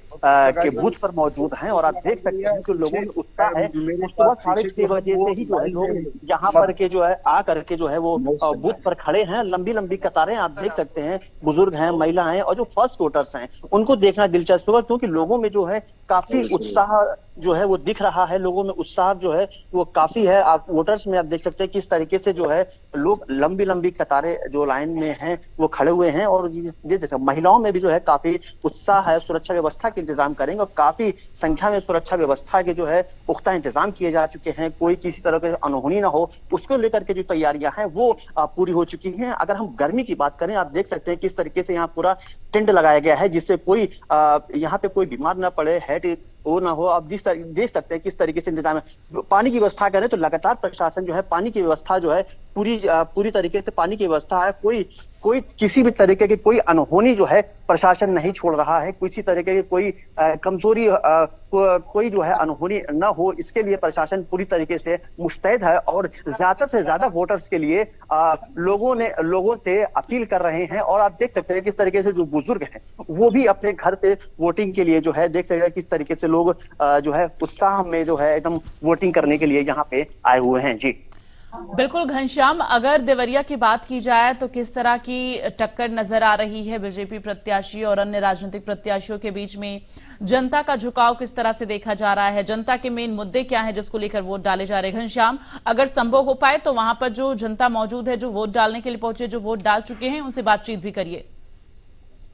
बूथ पर मौजूद हैं और आप देख सकते हैं कि लोगों में उत्साह है। सुबह 6:30 बजे से ही जो है लोग यहाँ पर के जो है आ करके जो है वो बूथ पर खड़े हैं। लंबी लंबी कतारें आप देख सकते हैं, बुजुर्ग हैं, महिलाएं और जो फर्स्ट वोटर्स हैं उनको देखना दिलचस्प होगा, क्योंकि लोगों में जो है काफी उत्साह जो है वो दिख रहा है। लोगों में उत्साह जो है वो काफी है। आप वोटर्स में आप देख सकते हैं किस तरीके से जो है लोग लंबी लंबी कतारें जो लाइन में हैं वो खड़े हुए हैं और ये देखो महिलाओं में भी जो है काफी उत्साह है। सुरक्षा व्यवस्था के इंतजाम करेंगे और काफी संख्या में सुरक्षा व्यवस्था के जो है पुख्ता इंतजाम किए जा चुके हैं। कोई किसी तरह की अनहोनी ना हो, उसको लेकर के जो तैयारियां हैं वो पूरी हो चुकी हैं। अगर हम गर्मी की बात करें, आप देख सकते हैं किस तरीके से यहाँ पूरा टेंट लगाया गया है जिससे कोई यहाँ पे कोई बीमार ना पड़े, हेड वो ना हो। आप देख सकते हैं किस तरीके से इंतजाम है। पानी की व्यवस्था करें तो लगातार प्रशासन जो है पानी की व्यवस्था जो है पूरी तरीके से पानी की व्यवस्था है। कोई किसी भी तरीके की कोई अनहोनी जो है प्रशासन नहीं छोड़ रहा है। किसी तरीके की कोई कमजोरी कोई जो है अनहोनी न हो, इसके लिए प्रशासन पूरी तरीके से मुस्तैद है और ज्यादा से ज्यादा वोटर्स के लिए लोगों से अपील कर रहे हैं। और आप देख सकते हैं किस तरीके से जो बुजुर्ग हैं वो भी अपने घर से वोटिंग के लिए जो है देख सकते हैं किस तरीके से लोग जो है उत्साह में जो है एकदम वोटिंग करने के लिए यहाँ पे आए हुए हैं। जी बिल्कुल घनश्याम, अगर देवरिया की बात की जाए तो किस तरह की टक्कर नजर आ रही है बीजेपी प्रत्याशी और अन्य राजनीतिक प्रत्याशियों के बीच में? जनता का झुकाव किस तरह से देखा जा रहा है? जनता के मेन मुद्दे क्या हैं जिसको लेकर वोट डाले जा रहे हैं? घनश्याम, अगर संभव हो पाए तो वहां पर जो जनता मौजूद है, जो वोट डालने के लिए पहुंचे, जो वोट डाल चुके हैं, उनसे बातचीत भी करिए।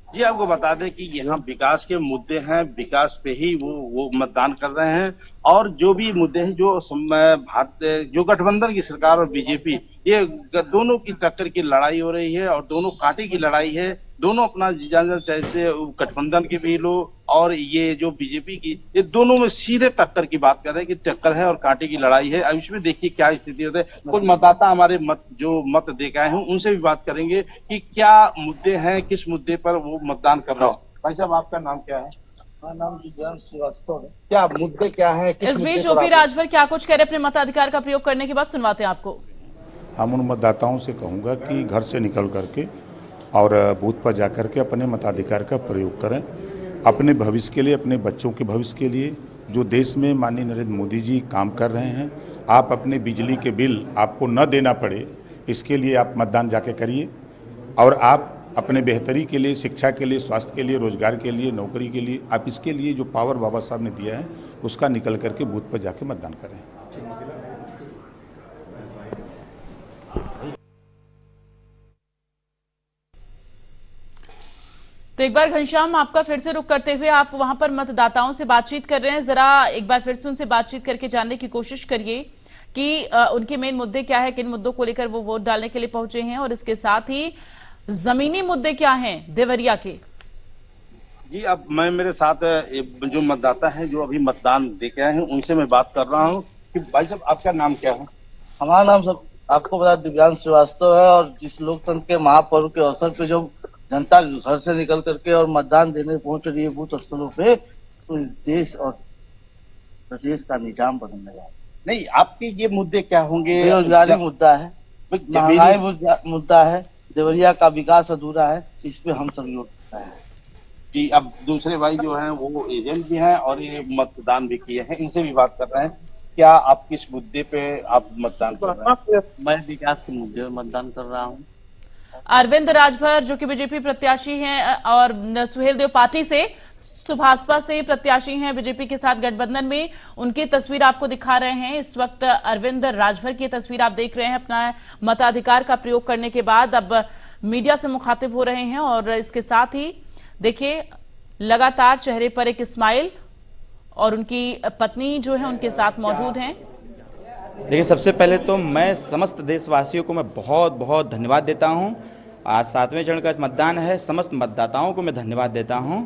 जी आपको बता दें कि यहाँ विकास के मुद्दे हैं, विकास पे ही वो मतदान कर रहे हैं। और जो भी मुद्दे हैं जो गठबंधन की सरकार और बीजेपी, ये दोनों की टक्कर की लड़ाई हो रही है और दोनों पार्टी की लड़ाई है। दोनों अपना जैसे गठबंधन की भी लो और ये जो बीजेपी की, ये दोनों में सीधे टक्कर की बात कर रहे हैं कि टक्कर है और कांटे की लड़ाई है। अब इसमें देखिए क्या स्थिति होती है। कुछ मतदाता हमारे मत दे गए हैं, उनसे भी बात करेंगे कि क्या मुद्दे हैं, किस मुद्दे पर वो मतदान कर रहे हो। भाई साहब, आपका नाम क्या है? नाम दिव्यांश श्रीवास्तव है। क्या मुद्दे क्या है? इस बीच ओपी राजभर क्या कुछ कह रहे अपने मताधिकार का प्रयोग करने के बाद, सुनवाते हैं आपको। हम उन मतदाताओं से कहूँगा कि घर से निकल करके और बूथ पर जाकर के अपने मताधिकार का प्रयोग करें, अपने भविष्य के लिए, अपने बच्चों के भविष्य के लिए। जो देश में माननीय नरेंद्र मोदी जी काम कर रहे हैं, आप अपने बिजली के बिल आपको न देना पड़े, इसके लिए आप मतदान जाके करिए। और आप अपने बेहतरी के लिए, शिक्षा के लिए, स्वास्थ्य के लिए, रोजगार के लिए, नौकरी के लिए, आप इसके लिए जो पावर बाबा साहब ने दिया है उसका निकल करके बूथ पर जाके मतदान करें। तो एक बार घनश्याम, आपका फिर से रुख करते हुए आप वहां पर मतदाताओं से बातचीत कर रहे हैं, जरा एक बार फिर से उनसे बातचीत करके जानने की कोशिश करिए कि उनके मेन मुद्दे क्या है, किन मुद्दों को लेकर वो वोट डालने के लिए पहुंचे हैं, और इसके साथ ही जमीनी मुद्दे क्या हैं देवरिया के। जी, अब मैं मेरे साथ जो मतदाता हैं जो अभी मतदान दे के आए हैं उनसे मैं बात कर रहा हूं कि भाई साहब आपका नाम क्या है? हमारा नाम सब आपको बता दिव्यांश श्रीवास्तव है। और जिस लोकतंत्र के महापर्व के अवसर पे जो जनता घर से निकल करके और मतदान देने पहुंच रही है बूथ स्थलों पे, तो इस देश और प्रदेश का निजाम बदलने वाला है। नहीं, आपके ये मुद्दे क्या होंगे? बेरोजगारी मुद्दा है, महंगाई मुद्दा है, देवरिया का विकास अधूरा है, इस पे हम सब योगदान है कि अब दूसरे भाई जो हैं वो एजेंट भी हैं और ये मतदान भी किए हैं, इनसे भी बात कर रहे हैं। क्या आप किस मुद्दे पे आप मतदान कर रहे हैं? मैं विकास के मुद्दे पर मतदान कर रहा हूँ। अरविंद राजभर जो कि बीजेपी प्रत्याशी हैं और सुहेलदेव पार्टी से, सुभाषपा से प्रत्याशी हैं बीजेपी के साथ गठबंधन में, उनकी तस्वीर आपको दिखा रहे हैं। इस वक्त अरविंद राजभर की तस्वीर आप देख रहे हैं। अपना मताधिकार का प्रयोग करने के बाद अब मीडिया से मुखातिब हो रहे हैं और इसके साथ ही देखिए लगातार चेहरे पर एक स्माइल और उनकी पत्नी जो है उनके साथ मौजूद हैं। देखिए, सबसे पहले तो मैं समस्त देशवासियों को मैं बहुत बहुत धन्यवाद देता हूं। आज 7वें चरण का मतदान है। समस्त मतदाताओं को मैं धन्यवाद देता हूं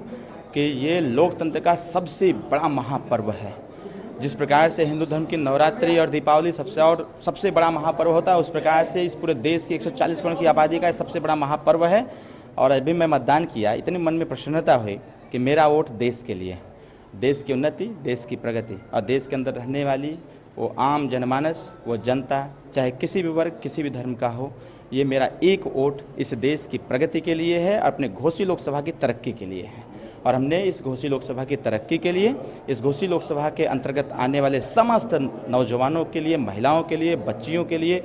कि ये लोकतंत्र का सबसे बड़ा महापर्व है। जिस प्रकार से हिंदू धर्म की नवरात्रि और दीपावली सबसे बड़ा महापर्व होता है, उस प्रकार से इस पूरे देश की 140 करोड़ की आबादी का सबसे बड़ा महापर्व है। और अभी मैं मतदान किया, इतनी मन में प्रसन्नता हुई कि मेरा वोट देश के लिए, देश की उन्नति, देश की प्रगति और देश के अंदर रहने वाली वो आम जनमानस, वो जनता, चाहे किसी भी वर्ग, किसी भी धर्म का हो, ये मेरा एक वोट इस देश की प्रगति के लिए है और अपने घोसी लोकसभा की तरक्की के लिए है। और हमने इस घोसी लोकसभा की तरक्की के लिए, इस घोसी लोकसभा के अंतर्गत आने वाले समस्त नौजवानों के लिए, महिलाओं के लिए, बच्चियों के लिए,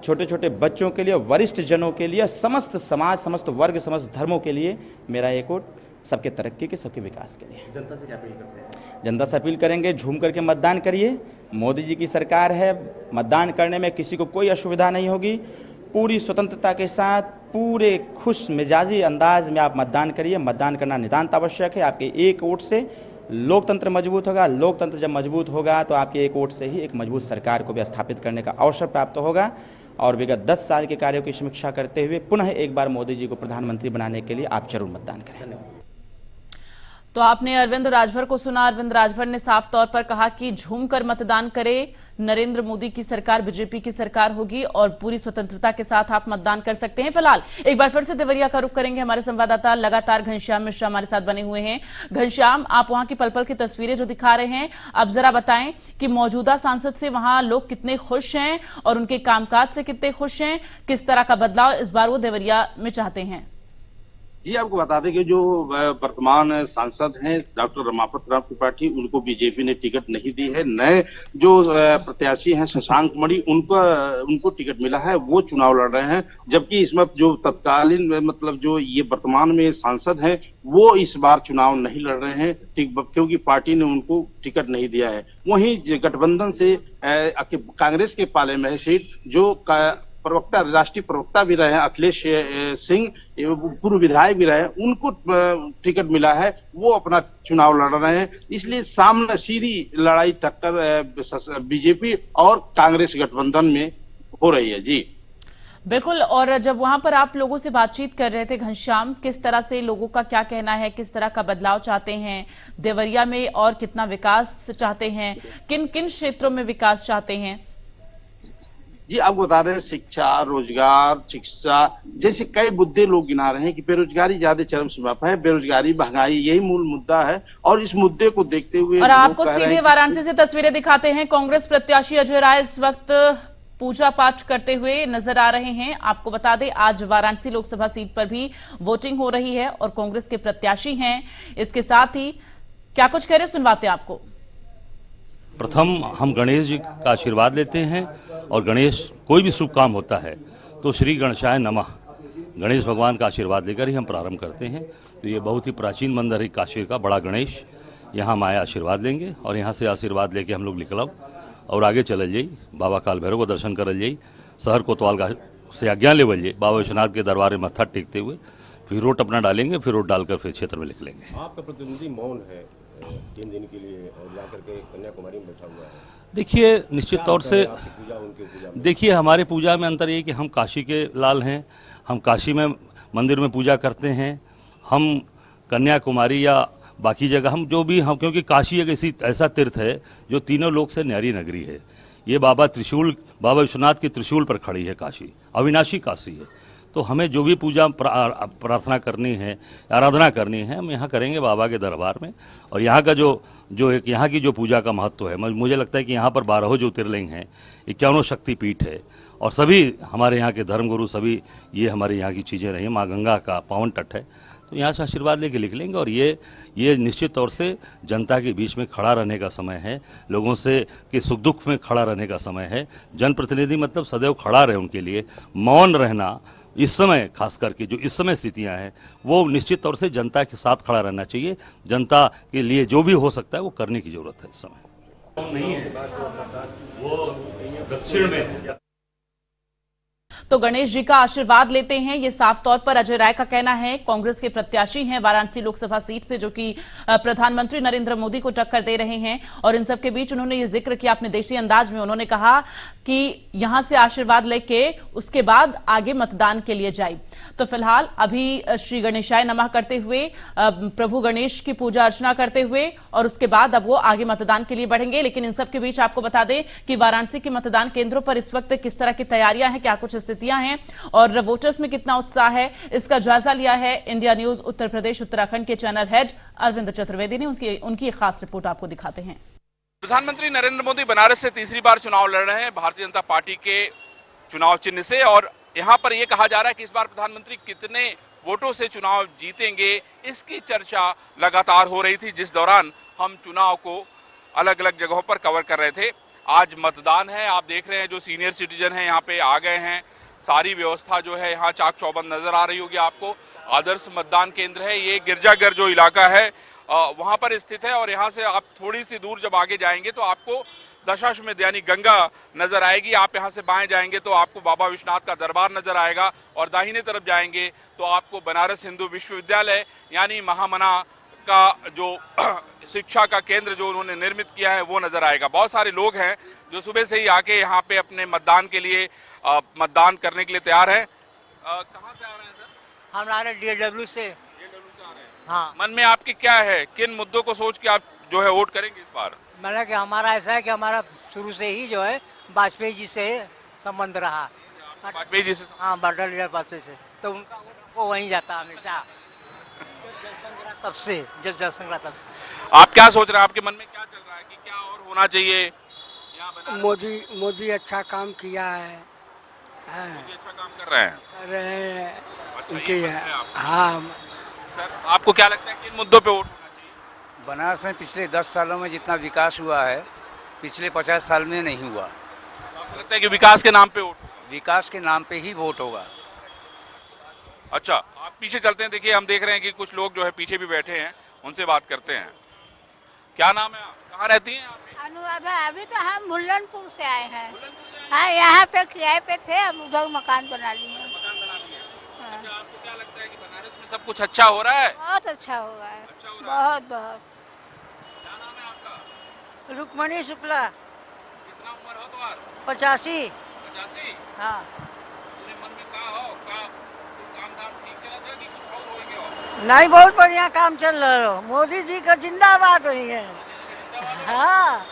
छोटे छोटे बच्चों के लिए, वरिष्ठ जनों के लिए, समस्त समाज, समस्त वर्ग, समस्त धर्मों के लिए मेरा एक वोट सबके तरक्की के, सबके विकास के लिए। जनता से क्या अपील करते हैं? जनता से अपील करेंगे, झूम करके मतदान करिए। मोदी जी की सरकार है, मतदान करने में किसी को कोई असुविधा नहीं होगी। पूरी स्वतंत्रता के साथ, पूरे खुश मिजाजी अंदाज में आप मतदान करिए। मतदान करना नितांत आवश्यक है। आपके एक वोट से लोकतंत्र मजबूत होगा। लोकतंत्र जब मजबूत होगा तो आपके एक वोट से ही एक मजबूत सरकार को भी स्थापित करने का अवसर प्राप्त होगा। और विगत 10 साल के कार्यों की समीक्षा करते हुए पुनः एक बार मोदी जी को प्रधानमंत्री बनाने के लिए आप जरूर मतदान करें। तो आपने अरविंद राजभर को सुना। अरविंद राजभर ने साफ तौर पर कहा कि झूमकर मतदान करें, नरेंद्र मोदी की सरकार, बीजेपी की सरकार होगी और पूरी स्वतंत्रता के साथ आप मतदान कर सकते हैं। फिलहाल एक बार फिर से देवरिया का रुख करेंगे। हमारे संवाददाता लगातार घनश्याम मिश्रा हमारे साथ बने हुए हैं। घनश्याम, आप वहां की पल पल की तस्वीरें जो दिखा रहे हैं, अब जरा बताएं कि मौजूदा सांसद से वहां लोग कितने खुश हैं और उनके कामकाज से कितने खुश हैं, किस तरह का बदलाव इस बार वो देवरिया में चाहते हैं। जी, आपको बता दें कि जो वर्तमान सांसद हैं डॉक्टर रमापत राव त्रिपाठी, उनको बीजेपी ने टिकट नहीं दी है। नए जो प्रत्याशी हैं शशांक मणि, उनको टिकट मिला है, वो चुनाव लड़ रहे हैं। जबकि इसमें जो तत्कालीन मतलब जो ये वर्तमान में सांसद हैं, वो इस बार चुनाव नहीं लड़ रहे हैं क्योंकि पार्टी ने उनको टिकट नहीं दिया है। वहीं गठबंधन से कांग्रेस के पाले में है सीट, जो प्रवक्ता, राष्ट्रीय प्रवक्ता भी रहे हैं अखिलेश सिंह, पूर्व विधायक भी रहे, उनको टिकट मिला है, वो अपना चुनाव लड़ रहे हैं। इसलिए सामने सीधी लड़ाई टक्कर बीजेपी और कांग्रेस गठबंधन में हो रही है। जी बिल्कुल। और जब वहां पर आप लोगों से बातचीत कर रहे थे घनश्याम, किस तरह से लोगों का क्या कहना है, किस तरह का बदलाव चाहते हैं देवरिया में और कितना विकास चाहते हैं, किन किन क्षेत्रों में विकास चाहते हैं? जी, आपको बता रहे हैं शिक्षा, रोजगार, शिक्षा जैसे कई मुद्दे लोग गिना रहे हैं कि बेरोजगारी ज्यादा चरम सीमा पर है। बेरोजगारी, महंगाई, यही मूल मुद्दा है और इस मुद्दे को देखते हुए और आपको सीधे वाराणसी से तस्वीरें दिखाते हैं। कांग्रेस प्रत्याशी अजय राय इस वक्त पूजा पाठ करते हुए नजर आ रहे हैं। आपको बता दें आज वाराणसी लोकसभा सीट पर भी वोटिंग हो रही है और कांग्रेस के प्रत्याशी हैं। इसके साथ ही क्या कुछ कह रहे सुनवाते हैं आपको। प्रथम हम गणेश जी का आशीर्वाद लेते हैं और गणेश कोई भी शुभ काम होता है तो श्री गणेशाय नमः, गणेश भगवान का आशीर्वाद लेकर ही हम प्रारंभ करते हैं। तो ये बहुत ही प्राचीन मंदिर है काशी का बड़ा गणेश, यहाँ हम आए आशीर्वाद लेंगे और यहाँ से आशीर्वाद लेके हम लोग निकलब और आगे चलल जाई, बाबा काल भैरव को दर्शन करल जाई, शहर कोतवाल से आज्ञा लेवल जाई, बाबा विश्वनाथ के दरबार में मत्था टेकते हुए फिर रोट अपना डालेंगे, फिर रोट डालकर फिर क्षेत्र में निकलेंगे। आपका प्रतिनिधि मौन है 3 दिन के लिए और जाकर के कन्याकुमारी में बैठा हुआ है। देखिए, निश्चित तौर से देखिए हमारे पूजा में अंतर ये कि हम काशी के लाल हैं, हम काशी में मंदिर में पूजा करते हैं। हम कन्याकुमारी या बाकी जगह हम जो भी हम, क्योंकि काशी एक ऐसा तीर्थ है जो तीनों लोक से न्यारी नगरी है। ये बाबा विश्वनाथ के त्रिशूल पर खड़ी है काशी, अविनाशी काशी है। तो हमें जो भी पूजा प्रार्थना करनी है, आराधना करनी है, हम यहाँ करेंगे बाबा के दरबार में। और यहाँ का जो एक यहाँ की जो पूजा का महत्व है, मुझे लगता है कि यहाँ पर 12 ज्योतिर्लिंग हैं, 51 शक्तिपीठ है, और सभी हमारे यहाँ के धर्मगुरु, सभी ये हमारे यहाँ की चीज़ें रही। माँ गंगा का पावन तट है, तो यहाँ से आशीर्वाद लेके निकलेंगे। और ये निश्चित तौर से जनता के बीच में खड़ा रहने का समय है, लोगों से के सुख दुख में खड़ा रहने का समय है। जनप्रतिनिधि मतलब सदैव खड़ा रहे उनके लिए। मौन रहना इस समय, खास करके जो इस समय स्थितियां हैं, वो निश्चित तौर से जनता के साथ खड़ा रहना चाहिए। जनता के लिए जो भी हो सकता है वो करने की जरूरत है इस समय। नहीं है वो दक्षिण में। तो गणेश जी का आशीर्वाद लेते हैं, ये साफ तौर पर अजय राय का कहना है। कांग्रेस के प्रत्याशी हैं वाराणसी लोकसभा सीट से, जो कि प्रधानमंत्री नरेंद्र मोदी को टक्कर दे रहे हैं। और इन सब के बीच उन्होंने ये जिक्र किया अपने देशी अंदाज में। उन्होंने कहा कि यहां से आशीर्वाद लेके उसके बाद आगे मतदान के लिए जाए। तो फिलहाल अभी श्री गणेशाय नमः करते हुए, प्रभु गणेश की पूजा अर्चना करते हुए, और उसके बाद अब वो आगे मतदान के लिए बढ़ेंगे। लेकिन इन सब के बीच आपको बता दें कि वाराणसी के मतदान केंद्रों पर इस वक्त किस तरह की तैयारियां हैं, क्या कुछ स्थितियां हैं और वोटर्स में कितना उत्साह है, इसका जायजा लिया है इंडिया न्यूज उत्तर प्रदेश उत्तराखंड के चैनल हेड अरविंद चतुर्वेदी ने। उनकी एक खास रिपोर्ट आपको दिखाते हैं। प्रधानमंत्री नरेंद्र मोदी बनारस से तीसरी बार चुनाव लड़ रहे हैं भारतीय जनता पार्टी के चुनाव चिन्ह से। और यहां पर यह कहा जा रहा है कि इस बार प्रधानमंत्री कितने वोटों से चुनाव जीतेंगे, इसकी चर्चा लगातार हो रही थी, जिस दौरान हम चुनाव को अलग अलग जगहों पर कवर कर रहे थे। आज मतदान है, आप देख रहे हैं जो सीनियर सिटीजन हैं यहाँ पे आ गए हैं। सारी व्यवस्था जो है यहाँ चाक चौबंद नजर आ रही होगी आपको। आदर्श मतदान केंद्र है, ये गिरजाघर जो इलाका है वहां पर स्थित है। और यहाँ से आप थोड़ी सी दूर जब आगे जाएंगे तो आपको दशाश्वमेध यानी गंगा नजर आएगी। आप यहां से बाएं जाएंगे तो आपको बाबा विश्वनाथ का दरबार नजर आएगा, और दाहिने तरफ जाएंगे तो आपको बनारस हिंदू विश्वविद्यालय यानी महामना का जो शिक्षा का केंद्र जो उन्होंने निर्मित किया है वो नजर आएगा। बहुत सारे लोग हैं जो सुबह से ही आके यहाँ पे अपने मतदान के लिए मतदान करने के लिए तैयार हैं। कहाँ से आ रहे हैं सर? हम आ रहे हैं DLW से। आ रहे हैं। हाँ। मन में आपके क्या है, किन मुद्दों को सोच के आप जो है वोट करेंगे इस बार? मतलब कि हमारा ऐसा है कि हमारा शुरू से ही जो है वाजपेयी जी से संबंध रहा। वाजपेयी जी से? हाँ, अटल बिहारी वाजपेयी से, तो उनका वो वहीं जाता हमेशा, तब से, जब जल संग्रह तब से। आप क्या सोच रहे हैं, आपके मन में क्या चल रहा है कि क्या और होना चाहिए? मोदी अच्छा काम किया है। मोदी अच्छा काम कर रहे हैं? कर रहे हैं। अच्छा, हाँ सर, आपको क्या लगता है किन मुद्दों पे वोट होना चाहिए? बनारस में पिछले 10 सालों में जितना विकास हुआ है पिछले 50 साल में नहीं हुआ। आपको लगता है कि विकास के नाम पे वोट? विकास के नाम पे ही वोट होगा। अच्छा, आप पीछे चलते हैं। देखिए, हम देख रहे हैं कि कुछ लोग जो है पीछे भी बैठे हैं, उनसे बात करते हैं। क्या नाम है आप, कहाँ रहती हैं आप? अनुराधा। अभी तो हम मुल्लनपुर से आए हैं। हाँ, यहाँ पे किराए पे थे, अब उधर मकान बना लिए। अच्छा, आपको क्या लगता है कि बनारस में सब कुछ अच्छा हो रहा है? बहुत अच्छा हो रहा है। अच्छा हो रहा है। बहुत बहुत। क्या नाम है आपका? रुक्मणी शुक्ला। कितना उम्र हो तुम्हारा? 85। 85? हाँ। अपने मन में क्या हो, काम धाम ठीक चला था कि कुछ और हो गया? नहीं, बहुत बढ़िया काम चल रहा है। मोदी जी का जिंदाबाद हुई है। हाँ।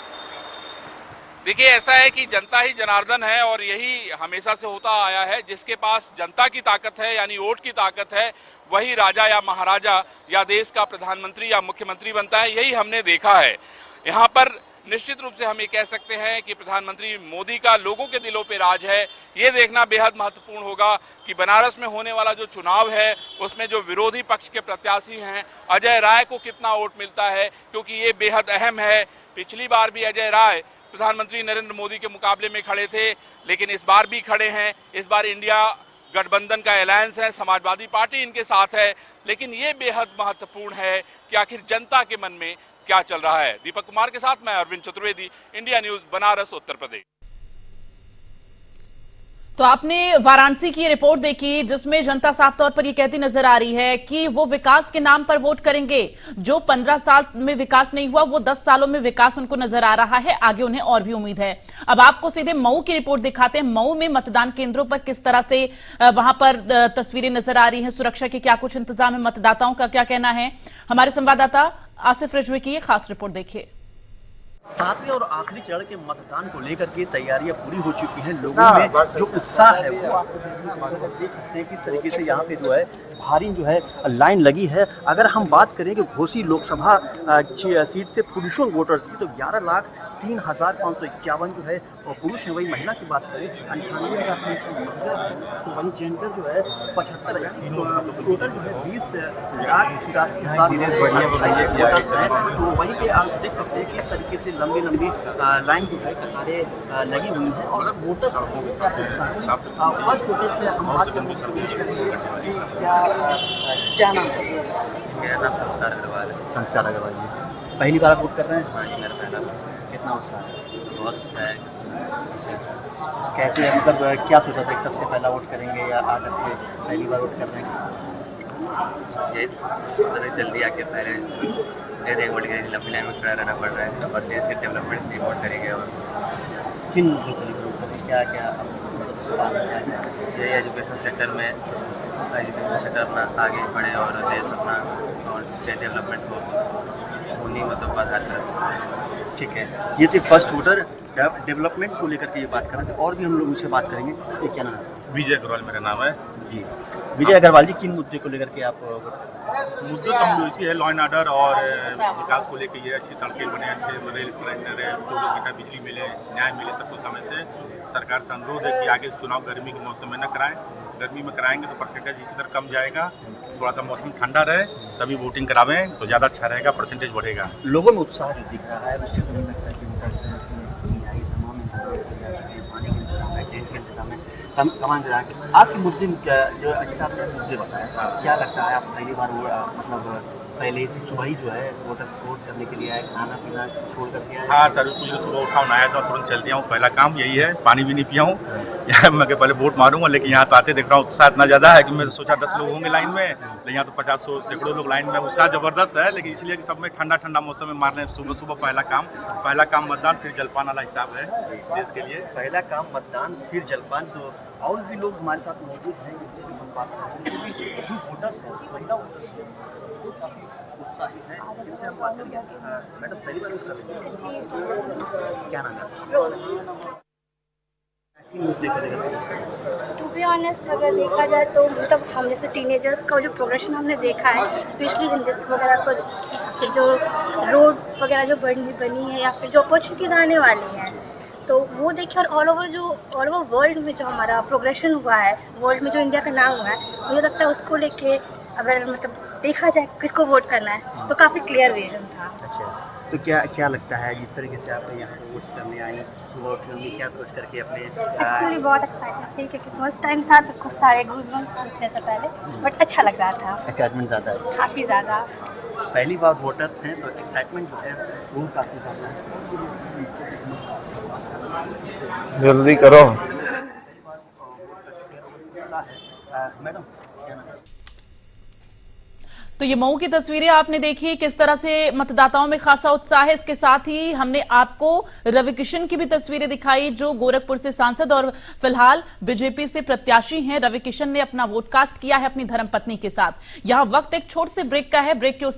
देखिए, ऐसा है कि जनता ही जनार्दन है, और यही हमेशा से होता आया है। जिसके पास जनता की ताकत है यानी वोट की ताकत है, वही राजा या महाराजा या देश का प्रधानमंत्री या मुख्यमंत्री बनता है। यही हमने देखा है। यहाँ पर निश्चित रूप से हम ये कह सकते हैं कि प्रधानमंत्री मोदी का लोगों के दिलों पे राज है। ये देखना बेहद महत्वपूर्ण होगा कि बनारस में होने वाला जो चुनाव है उसमें जो विरोधी पक्ष के प्रत्याशी हैं अजय राय को कितना वोट मिलता है, क्योंकि ये बेहद अहम है। पिछली बार भी अजय राय प्रधानमंत्री नरेंद्र मोदी के मुकाबले में खड़े थे, लेकिन इस बार भी खड़े हैं। इस बार इंडिया गठबंधन का अलायंस है, समाजवादी पार्टी इनके साथ है। लेकिन ये बेहद महत्वपूर्ण है कि आखिर जनता के मन में क्या चल रहा है। दीपक कुमार के साथ मैं अरविंद चतुर्वेदी, इंडिया न्यूज, बनारस, उत्तर प्रदेश। तो आपने वाराणसी की रिपोर्ट देखी, जिसमें जनता साफ तौर पर ये कहती नजर आ रही है कि वो विकास के नाम पर वोट करेंगे। जो 15 साल में विकास नहीं हुआ, वो 10 सालों में विकास उनको नजर आ रहा है। आगे उन्हें और भी उम्मीद है। अब आपको सीधे मऊ की रिपोर्ट दिखाते हैं। मऊ में मतदान केंद्रों पर किस तरह से वहां पर तस्वीरें नजर आ रही हैं, सुरक्षा के क्या कुछ इंतजाम है, मतदाताओं का क्या कहना है। हमारे संवाददाता आसिफ रिजवी की ये खास रिपोर्ट देखिए। सातवें और आखिरी चरण के मतदान को लेकर के तैयारियां पूरी हो चुकी हैं। लोगों में जो उत्साह है वो आप देख सकते हैं किस तरीके से यहाँ पे जो है भारी जो है लाइन लगी है। अगर हम बात करें कि घोसी लोकसभा सीट से पुरुषों वोटर्स की तो 11,03,551 जो है और पुरुष है। वही महिला की बात करें 98,300 महिला है, तो वही जेंडर जो है 75 यानी टोटल जो है 20,88,000 है। तो वहीं पे आप देख सकते हैं किस तरीके से लंबी लंबी लाइन जो है कतारें लगी हुई हैं और वोटर्स फर्स्ट वोटर से हम बात करने की कोशिश करेंगे। क्या नाम है? मेरा नाम संस्कार अग्रवाल है। संस्कार अग्रवाल जी, पहली बार आप वोट कर रहे हैं? हाँ जी, मेरा पहला बार। कितना उत्साह है? बहुत उत्साह है। कैसे मतलब क्या सोचा था कि सबसे पहला वोट करेंगे या आकर के पहली बार वोट कर रहे हैं? ये जल्दी आके पहले वोट करेंगे, लंबी लाइन में खड़ा रहना पड़ रहा है और देश के डेवलपमेंट में वोट करेंगे। और किन मुद्दों के लिए वोट करेंगे? क्या क्या ये एजुकेशन सेक्टर में अपना आगे बढ़े और देश अपना और डेवलपमेंट को उन्हीं मतलब बाधा कर। ठीक है, ये तो फर्स्ट वोटर डेवलपमेंट को लेकर के ये बात कर रहे थे और भी हम लोग उनसे बात करेंगे। ये क्या नाम है? विजय अग्रवाल मेरा नाम है जी। विजय अग्रवाल जी, किन मुद्दे को लेकर के आप मुद्दे तो हम इसी है, लॉ एंड ऑर्डर और विकास को लेकर। ये अच्छी सड़कें बने, अच्छे रेल 24 घंटा बिजली मिले, न्याय मिले, सब कुछ समय से सरकार से अनुरोध है कि आगे चुनाव गर्मी के मौसम में न कराएं। गर्मी में कराएंगे तो परसेंटेज इसी तरह कम जाएगा। थोड़ा सा मौसम ठंडा रहे तभी वोटिंग करावें तो ज़्यादा अच्छा रहेगा, परसेंटेज बढ़ेगा। लोगों में उत्साह जो दिख रहा है उससे मुझे लगता है कि आपके मुद्दे जो अच्छा आपने मुद्दे बताया, क्या लगता है आप पहली बार मतलब पहले से सुबह ही जो है वोटर वोट करने के लिए आए, खाना पीना छोड़ करके आए? हाँ सर, कुछ सुबह उठा नहाया था, तुरंत चल दिया हूँ। पहला काम यही है, पानी भी नहीं पिया हूँ। यहाँ मैं पहले वोट मारूंगा, लेकिन यहाँ तो आते देख रहा हूँ उत्साह इतना ज़्यादा है कि मैं सोचा 10 लोग होंगे लाइन में, लेकिन यहाँ तो 50 सैकड़ों लोग लाइन में। उत्साह ज़बरदस्त है, लेकिन इसलिए कि सब में ठंडा ठंडा मौसम में मारने सुबह सुबह पहला काम मतदान, फिर जलपान वाला हिसाब है देश के लिए। पहला काम मतदान फिर जलपान। तो और भी लोग हमारे साथ मौजूद हैं जिनसे हम बात करेंगे, जो वोटर्स हैं, महिला वोटर्स हैं, वो काफ़ी उत्साहित हैं। इनसे हम बात करेंगे। मैडम, पहली बार वोट कर रही हैं? क्या नाम है? टू बी ऑनेस्ट अगर देखा जाए तो मतलब हम जैसे टीनेजर्स का जो प्रोग्रेशन हमने देखा है, स्पेशली हिंदुत्व वगैरह को, फिर जो रोड वगैरह जो बनी है या फिर जो अपॉर्चुनिटीज़ आने वाली हैं, तो वो देखिए। और ऑल ओवर वर्ल्ड में जो हमारा प्रोग्रेशन हुआ है, वर्ल्ड में जो इंडिया का नाम हुआ है, मुझे लगता है उसको लेके अगर मतलब देखा जाए किसको वोट करना है तो काफ़ी क्लियर विजन था। अच्छा, तो क्या लगता है जिस तरीके से आप यहाँ पर वोट्स करने आई, सुबह उठेंगे क्या सोच करके अपने? एक्चुअली बहुत एक्साइटमेंट थी क्योंकि फर्स्ट टाइम था तो कुछ सारे गूज़बम्स उठने से पहले, बट अच्छा लग रहा था। एक्साइटमेंट ज़्यादा है? काफ़ी ज़्यादा। पहली बार वोटर्स हैं तो एक्साइटमेंट जो है वो काफ़ी ज़्यादा है। जल्दी करो। मैडम, तो ये मऊ की तस्वीरें आपने देखी, किस तरह से मतदाताओं में खासा उत्साह है। इसके साथ ही हमने आपको रवि किशन की भी तस्वीरें दिखाई, जो गोरखपुर से सांसद और फिलहाल बीजेपी से प्रत्याशी हैं। रवि किशन ने अपना वोट कास्ट किया है अपनी धर्मपत्नी के साथ। यहां वक्त एक छोटे से ब्रेक का है। ब्रेक के उस